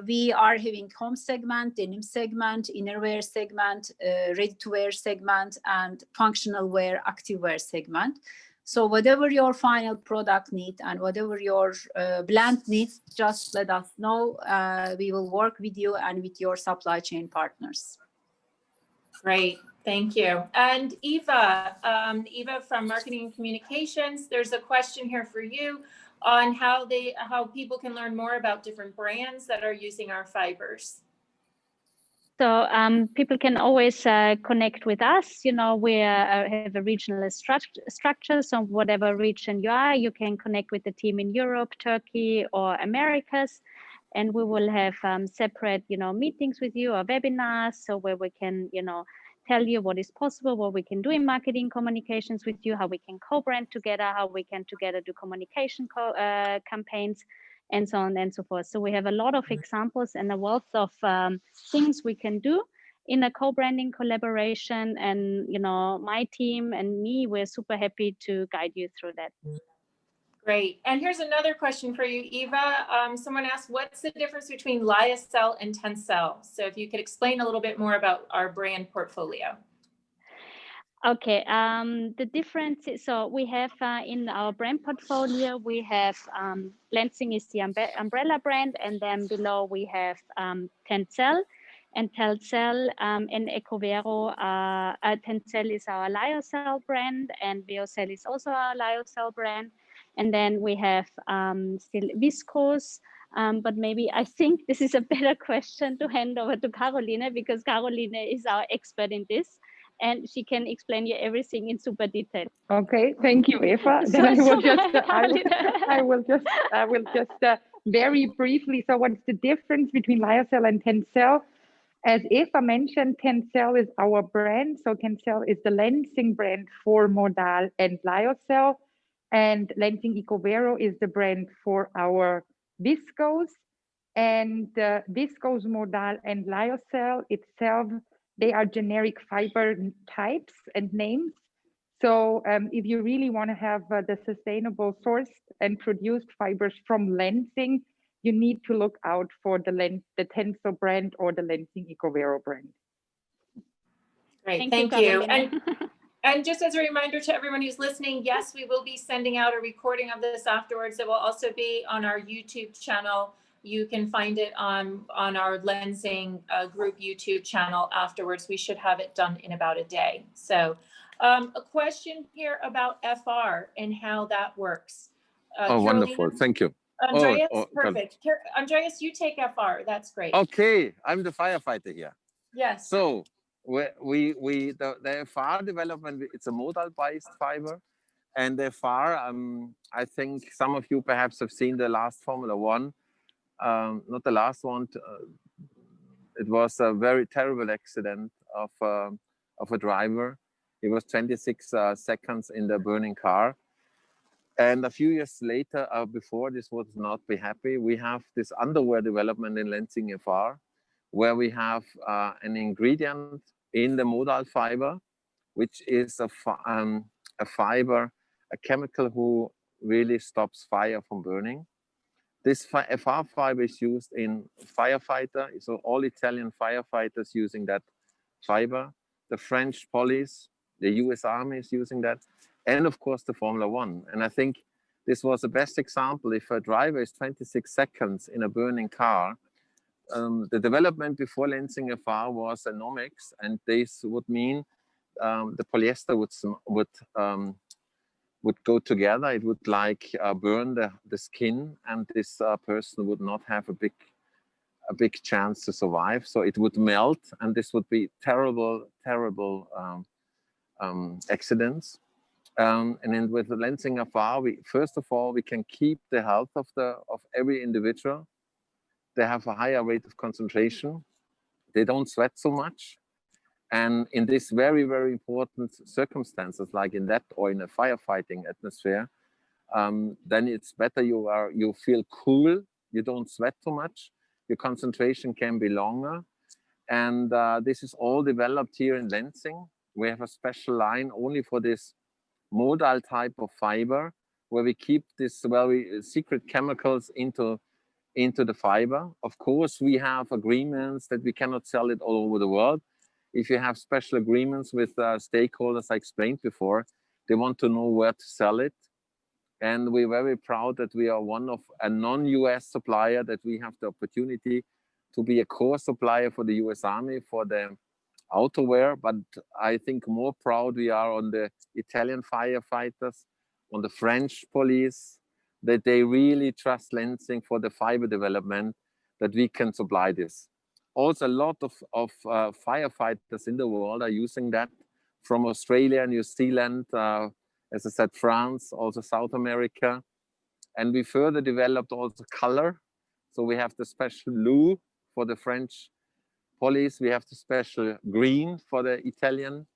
We are having home segment, denim segment, innerwear segment, ready-to-wear segment, and functional wear, active wear segment. So whatever your final product need and whatever your blend needs, just let us know. We will work with you and with your supply chain partners. Great. Thank you. And Eva, Eva from Marketing and Communications, there's a question here for you on how people can learn more about different brands that are using our fibers. So people can always connect with us. You know, we have a regional structure. So whatever region you are, you can connect with the team in Europe, Turkey, or Americas. And we will have separate, you know, meetings with you or webinars. So where we can, you know, tell you what is possible, what we can do in marketing communications with you, how we can co-brand together, how we can together do communication campaigns, and so on and so forth. So we have a lot of examples and a wealth of things we can do in a co-branding collaboration. And, you know, my team and me, we're super happy to guide you through that. Great. And here's another question for you, Eva. Someone asked, what's the difference between Lyocell and TENCEL? So if you could explain a little bit more about our brand portfolio. Okay, the difference is, so we have in our brand portfolio, we have Lenzing is the umbrella brand, and then below we have TENCEL and TENCEL and Ecovero. TENCEL is our Lyocell brand, and Lyocell is also our Lyocell brand. And then we have still viscose, but maybe I think this is a better question to hand over to Caroline, because Caroline is our expert in this, and she can explain you everything in super detail. Okay, thank you, Eva. Then I will just very briefly. So what's the difference between Lyocell and TENCEL? As Eva mentioned, TENCEL is our brand. So TENCEL is the Lenzing brand for Modal and Lyocell, and Lenzing Ecovero is the brand for our viscose. And viscose, Modal, and Lyocell itself, they are generic fiber types and names. So if you really want to have the sustainable sourced and produced fibers from Lenzing, you need to look out for the TENCEL brand or the Lenzing Ecovero brand. Great, thank you. And just as a reminder to everyone who's listening, yes, we will be sending out a recording of this afterwards. It will also be on our YouTube channel. You can find it on our Lenzing group YouTube channel afterwards. We should have it done in about a day. So a question here about FR and how that works. Wonderful. Thank you. Andreas, perfect. Andreas, you take FR. That's great. Okay, I'm the firefighter here. Yes. So the FR development, it's a modal-based fiber. And the FR, I think some of you perhaps have seen the last Formula One. Not the last one. It was a very terrible accident of a driver. He was 26 seconds in the burning car. And a few years later, before this would not be happy, we have this underwear development in Lenzing FR, where we have an ingredient in the modal fiber, which is a fiber, a chemical who really stops fire from burning. This FR fiber is used in firefighter, so all Italian firefighters using that fiber, the French police, the US Army is using that, and of course the Formula One. And I think this was the best example. If a driver is 26 seconds in a burning car, the development before Lenzing FR was anomics, and this would mean the polyester would go together. It would like burn the skin, and this person would not have a big chance to survive. So it would melt, and this would be terrible accidents. And then with the Lenzing FR, first of all, we can keep the health of every individual. They have a higher rate of concentration. They don't sweat so much. And in this very, very important circumstances, like in that or in a firefighting atmosphere, then it's better you feel cool, you don't sweat too much, your concentration can be longer. And this is all developed here in Lenzing. We have a special line only for this modal type of fiber, where we keep this very secret chemicals into the fiber. Of course, we have agreements that we cannot sell it all over the world. If you have special agreements with stakeholders, I explained before, they want to know where to sell it. And we're very proud that we are one of a non-US supplier, that we have the opportunity to be a core supplier for the US Army for the outerwear. But I think more proud we are on the Italian firefighters, on the French police, that they really trust Lenzing for the fiber development, that we can supply this. Also, a lot of firefighters in the world are using that, from Australia, New Zealand, as I said, France, also South America. And we further developed also color. So we have the special blue for the French police. We have the special green for the Italian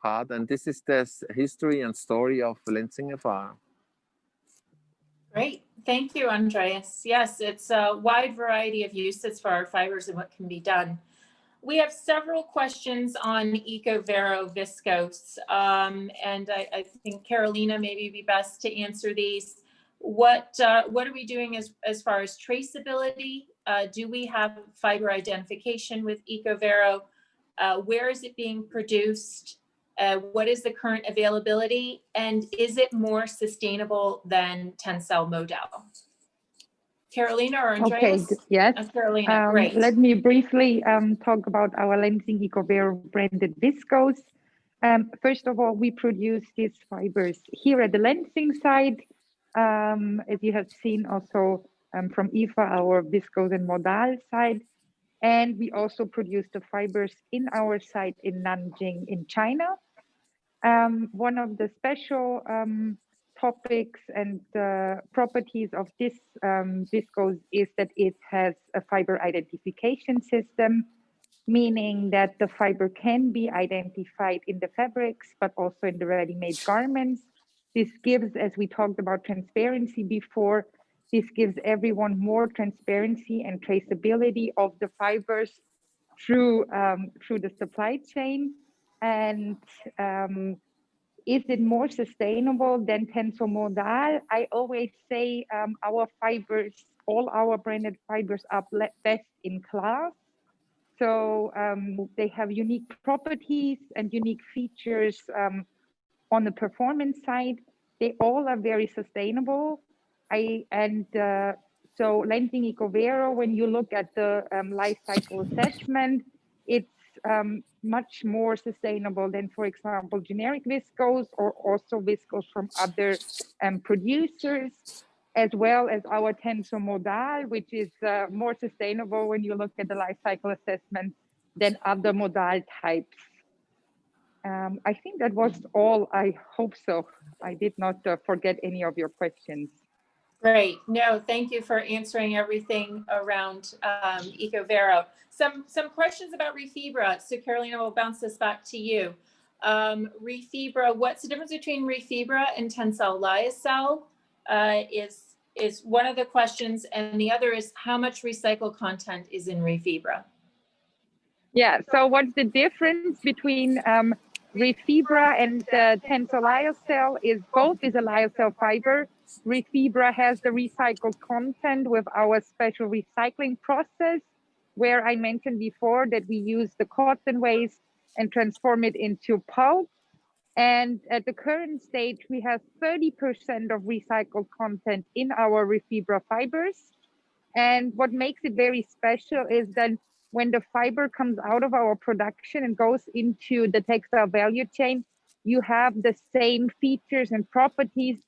part. And this is the history and story of Lenzing FR. Great. Thank you, Andreas. Yes, it's a wide variety of uses for our fibers and what can be done. We have several questions on Ecovero viscose, and I think Carolina maybe be best to answer these. what are we doing as far as traceability? Do we have fiber identification with EcoVero? Where is it being produced? What is the current availability? And is it more sustainable than TENCEL Modal? Carolina or Andreas? Okay, yes. Carolina, great. Let me briefly talk about our Lenzing EcoVero branded viscose. First of all, we produce these fibers here at the Lenzing site. As you have seen also from IFA, our viscose and modal side. And we also produce the fibers in our site in Nanjing in China. One of the special topics and properties of this viscose is that it has a fiber identification system, meaning that the fiber can be identified in the fabrics, but also in the ready-made garments. This gives, as we talked about transparency before, this gives everyone more transparency and traceability of the fibers through the supply chain. And is it more sustainable than TENCEL Modal? I always say our fibers, all our branded fibers are best in class. So they have unique properties and unique features on the performance side. They all are very sustainable. So Lenzing EcoVero, when you look at the life cycle assessment, it's much more sustainable than, for example, generic viscose or also viscose from other producers, as well as our TENCEL Modal, which is more sustainable when you look at the life cycle assessment than other modal types. I think that was all. I hope so. I did not forget any of your questions. Great. No, thank you for answering everything around EcoVero. Some questions about Refibra. So Carolina, we'll bounce this back to you. Refibra, what's the difference between Refibra and TENCEL Lyocell is one of the questions, and the other is how much recycled content is in Refibra? Yeah, so what's the difference between Refibra and TENCEL Lyocell is both is a lyocell fiber. Refibra has the recycled content with our special recycling process, where I mentioned before that we use the cotton waste and transform it into pulp. And at the current stage, we have 30% of recycled content in our Refibra fibers. And what makes it very special is that when the fiber comes out of our production and goes into the textile value chain, you have the same features and properties.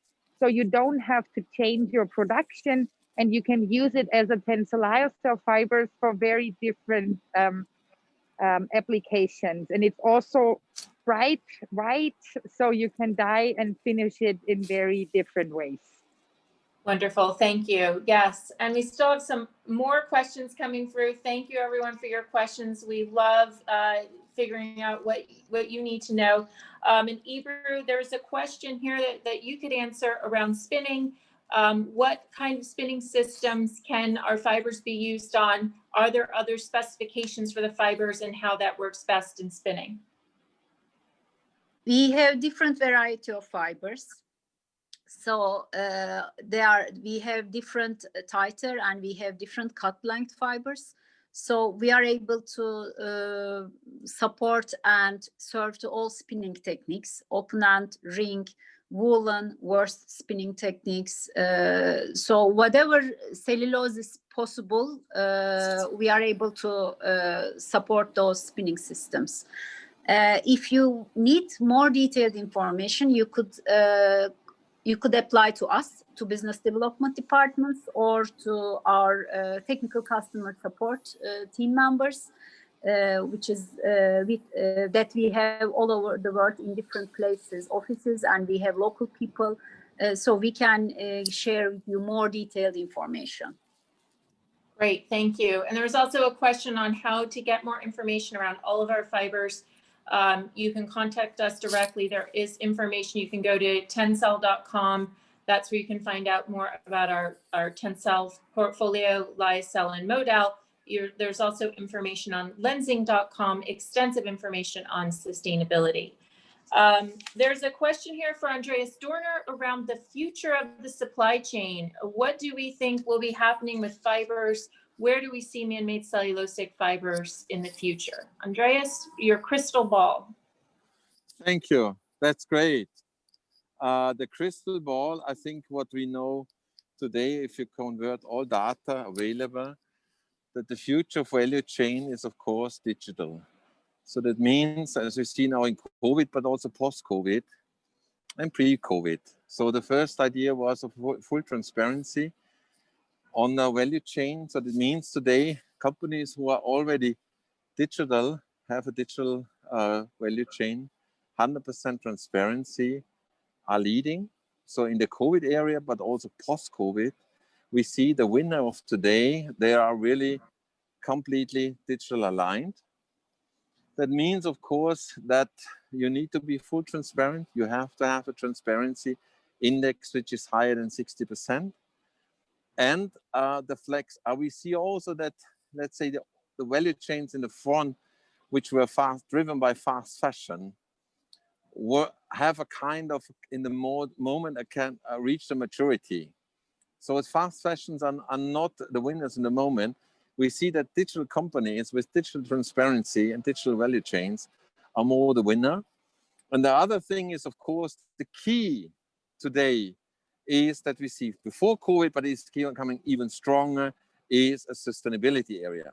So you don't have to change your production, and you can use it as a TENCEL Lyocell fibers for very different applications. And it's also bright, so you can dye and finish it in very different ways. Wonderful, thank you. Yes, and we still have some more questions coming through. Thank you everyone for your questions. We love figuring out what you need to know. And Ebru, there's a question here that you could answer around spinning. What kind of spinning systems can our fibers be used on? Are there other specifications for the fibers and how that works best in spinning? We have different variety of fibers. So we have different titer and we have different cut length fibers. So we are able to support and serve to all spinning techniques, open end, ring, woolen, worsted spinning techniques. So whatever cellulose is possible, we are able to support those spinning systems. If you need more detailed information, you could apply to us, to business development departments, or to our technical customer support team members, which is that we have all over the world in different places, offices, and we have local people, so we can share with you more detailed information. Great, thank you. And there was also a question on how to get more information around all of our fibers. You can contact us directly. There is information. You can go to tencel.com. That's where you can find out more about our TENCEL portfolio, Lyocell and Modal. There's also information on lenzing.com, extensive information on sustainability. There's a question here for Andreas Dorner around the future of the supply chain. What do we think will be happening with fibers? Where do we see man-made cellulosic fibers in the future? Andreas, your crystal ball. Thank you. That's great. The crystal ball, I think what we know today, if you convert all data available, that the future of value chain is, of course, digital. So that means, as we see now in COVID, but also post-COVID and pre-COVID. So the first idea was of full transparency on the value chain. So that means today, companies who are already digital have a digital value chain, 100% transparency, are leading. So in the COVID area, but also post-COVID, we see the winner of today, they are really completely digital aligned. That means, of course, that you need to be full transparent. You have to have a transparency index which is higher than 60%. And the flex, we see also that, let's say, the value chains in the front, which were driven by fast fashion, have a kind of, in the moment, can reach the maturity. So as fast fashions are not the winners in the moment, we see that digital companies with digital transparency and digital value chains are more the winner. And the other thing is, of course, the key today is that we see before COVID, but it's becoming even stronger, is a sustainability area.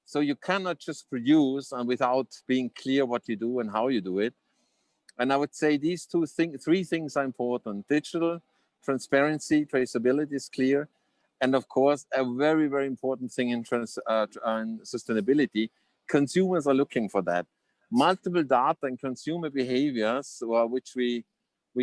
So you cannot just produce without being clear what you do and how you do it. And I would say these three things are important: digital, transparency, traceability is clear, and of course, a very, very important thing in sustainability, consumers are looking for that. Multiple data and consumer behaviors, which we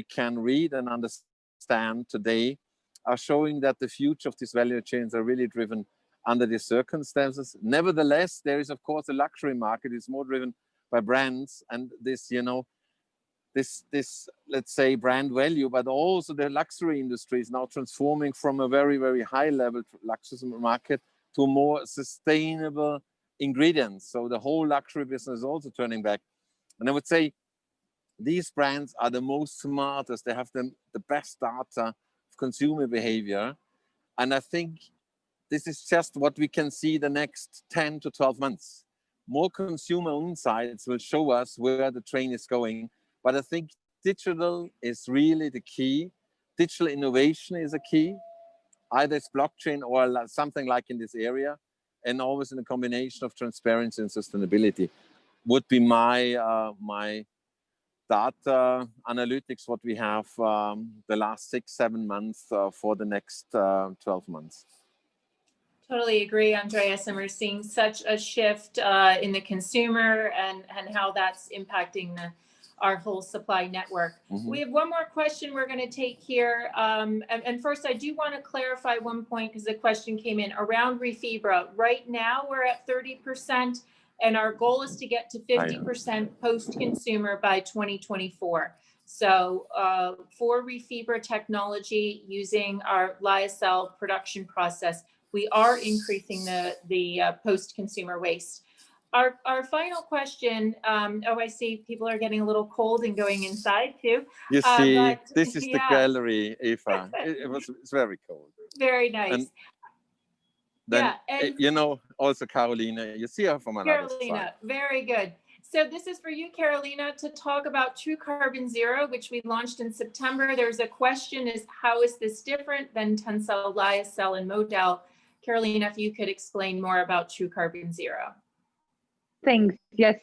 can read and understand today, are showing that the future of these value chains are really driven under these circumstances. Nevertheless, there is, of course, a luxury market. It's more driven by brands and this, this, let's say, brand value, but also the luxury industry is now transforming from a very, very high level luxury market to more sustainable ingredients. So the whole luxury business is also turning back. And I would say these brands are the most smartest. They have the best data of consumer behavior. And I think this is just what we can see the next 10 to 12 months. More consumer insights will show us where the train is going. But I think digital is really the key. Digital innovation is a key. Either it's blockchain or something like in this area, and always in a combination of transparency and sustainability would be my my data analytics, what we have the last 6-7 months for the next 12 months. Totally agree, Andreas, and we're seeing such a shift in the consumer and how that's impacting our whole supply network. Mm-hmm. We have one more question we're going to take here. And first, I do want to clarify one point because the question came in around Refibra. Right now, we're at 30%, and our goal is to get to 50% post-consumer by 2024. So for Refibra technology, using our lyocell production process, we are increasing the post-consumer waste. Our final question, I see people are getting a little cold and going inside too. You see, this is the gallery, Eva. It's very cold. Very nice. And then, also Carolina, you see her from another side. Very good. So this is for you, Carolina, to talk about True Carbon Zero, which we launched in September. There's a question is, how is this different than TENCEL Lyocell and Modal? Carolina, if you could explain more about True Carbon Zero. Thanks. Yes,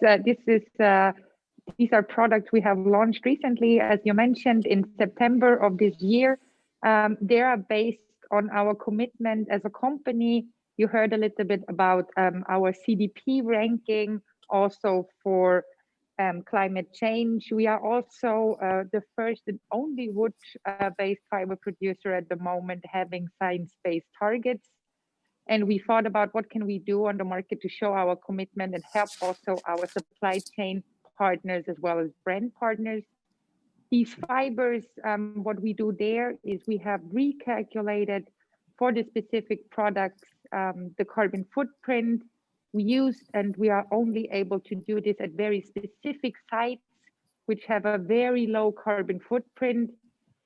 these are products we have launched recently, as you mentioned, in September of this year. They are based on our commitment as a company. You heard a little bit about our CDP ranking, also for climate change. We are also the first and only wood-based fiber producer at the moment having science-based targets. And we thought about what can we do on the market to show our commitment and help also our supply chain partners as well as brand partners. These fibers, what we do there is we have recalculated for the specific products the carbon footprint we use, and we are only able to do this at very specific sites which have a very low carbon footprint,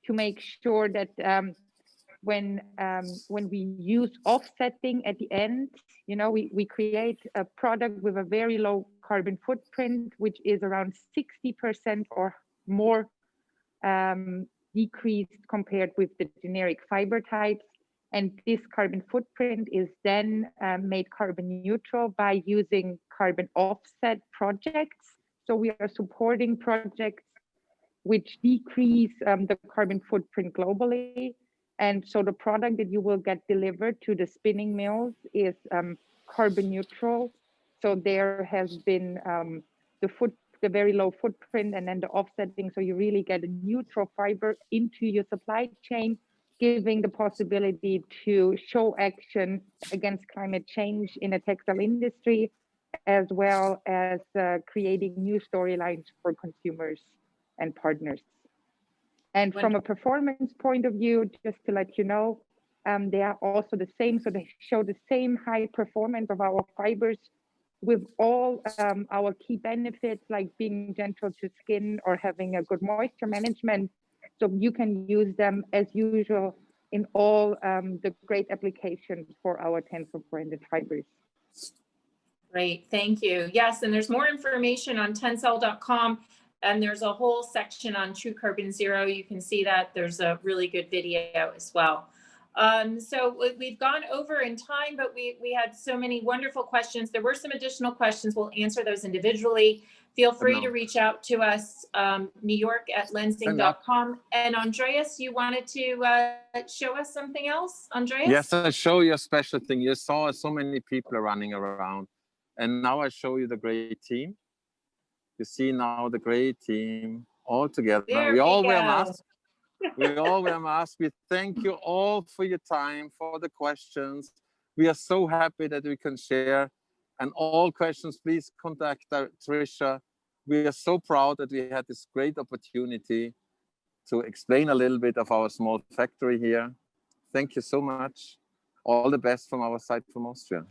to make sure that when we use offsetting at the end, you know, we create a product with a very low carbon footprint, which is around 60% or more decreased compared with the generic fiber types. And this carbon footprint is then made carbon neutral by using carbon offset projects. So we are supporting projects which decrease the carbon footprint globally. And so the product that you will get delivered to the spinning mills is carbon neutral. So there has been the very low footprint and then the offsetting. So you really get a neutral fiber into your supply chain, giving the possibility to show action against climate change in the textile industry, as well as creating new storylines for consumers and partners. And from a performance point of view, just to let you know, they are also the same. So they show the same high performance of our fibers with all our key benefits, like being gentle to skin or having a good moisture management. So you can use them as usual in all the great applications for our TENCEL branded fibers. Great, thank you. Yes, and there's more information on tencel.com, and there's a whole section on True Carbon Zero. You can see that there's a really good video as well. So we've gone over in time, but we had so many wonderful questions. There were some additional questions. We'll answer those individually. Feel free to reach out to us, Mcgeorge@lenzing.com. And Andreas, you wanted to show us something else, Andreas? Yes, I'll show you a special thing. You saw so many people running around. And now I show you the great team. You see now the great team all together. We all wear masks. We all wear masks. We thank you all for your time, for the questions. We are so happy that we can share. And all questions, please contact Tricia. We are so proud that we had this great opportunity to explain a little bit of our small factory here. Thank you so much. All the best from our side from Austria.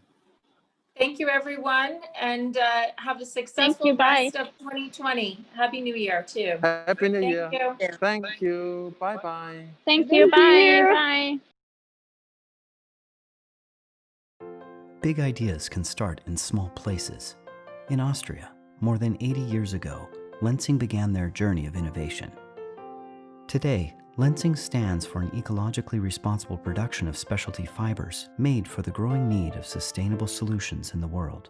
Thank you, everyone, and have a successful rest of 2020. Happy New Year, too. Happy New Year. You. Thank you. Bye-bye. Thank you. Bye. Bye. Big ideas can start in small places. In Austria, more than 80 years ago, Lenzing began their journey of innovation. Today, Lenzing stands for an ecologically responsible production of specialty fibers made for the growing need of sustainable solutions in the world.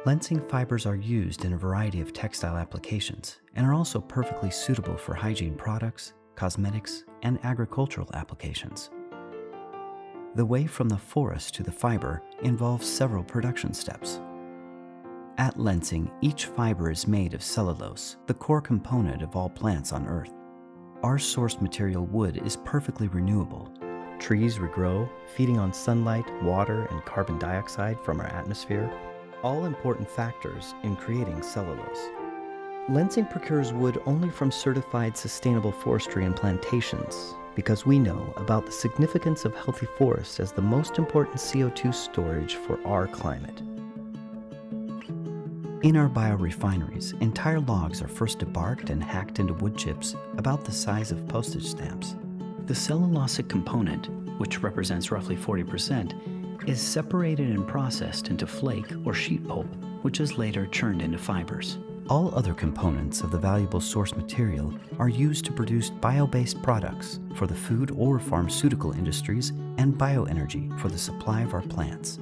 Lenzing fibers are used in a variety of textile applications and are also perfectly suitable for hygiene products, cosmetics, and agricultural applications. The way from the forest to the fiber involves several production steps. At Lenzing, each fiber is made of cellulose, the core component of all plants on Earth. Our source material wood is perfectly renewable. Trees regrow, feeding on sunlight, water, and carbon dioxide from our atmosphere, all important factors in creating cellulose. Lenzing procures wood only from certified sustainable forestry and plantations because we know about the significance of healthy forests as the most important CO2 storage for our climate. In our biorefineries, entire logs are first debarked and hacked into wood chips about the size of postage stamps. The cellulosic component, which represents roughly 40%, is separated and processed into flake or sheet pulp, which is later churned into fibers. All other components of the valuable source material are used to produce bio-based products for the food or pharmaceutical industries and bioenergy for the supply of our plants.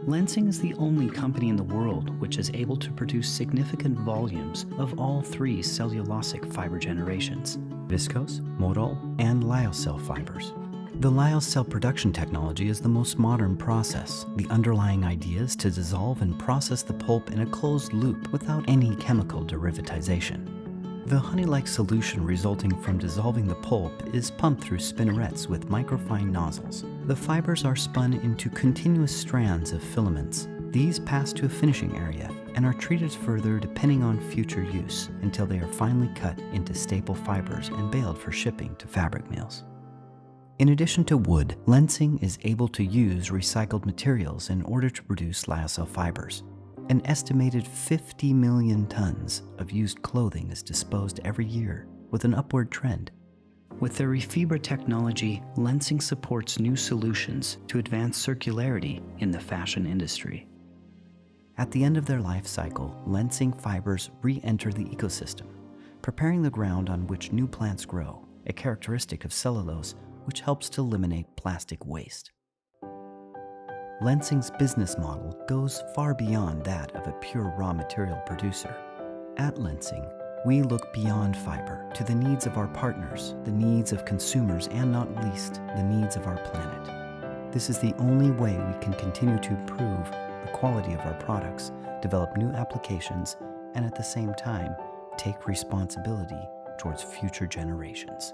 Lenzing is the only company in the world which is able to produce significant volumes of all three cellulosic fiber generations: viscose, modal, and lyocell fibers. The lyocell production technology is the most modern process. The underlying idea is to dissolve and process the pulp in a closed loop without any chemical derivatization. The honey-like solution resulting from dissolving the pulp is pumped through spinnerets with microfine nozzles. The fibers are spun into continuous strands of filaments. These pass to a finishing area and are treated further depending on future use until they are finally cut into staple fibers and baled for shipping to fabric mills. In addition to wood, Lenzing is able to use recycled materials in order to produce lyocell fibers. An estimated 50 million tons of used clothing is disposed every year, with an upward trend. With their Refibra technology, Lenzing supports new solutions to advance circularity in the fashion industry. At the end of their life cycle, Lenzing fibers re-enter the ecosystem, preparing the ground on which new plants grow, a characteristic of cellulose which helps to eliminate plastic waste. Lenzing's business model goes far beyond that of a pure raw material producer. At Lenzing, we look beyond fiber to the needs of our partners, the needs of consumers, and not least, the needs of our planet. This is the only way we can continue to improve the quality of our products, develop new applications, and at the same time, take responsibility towards future generations.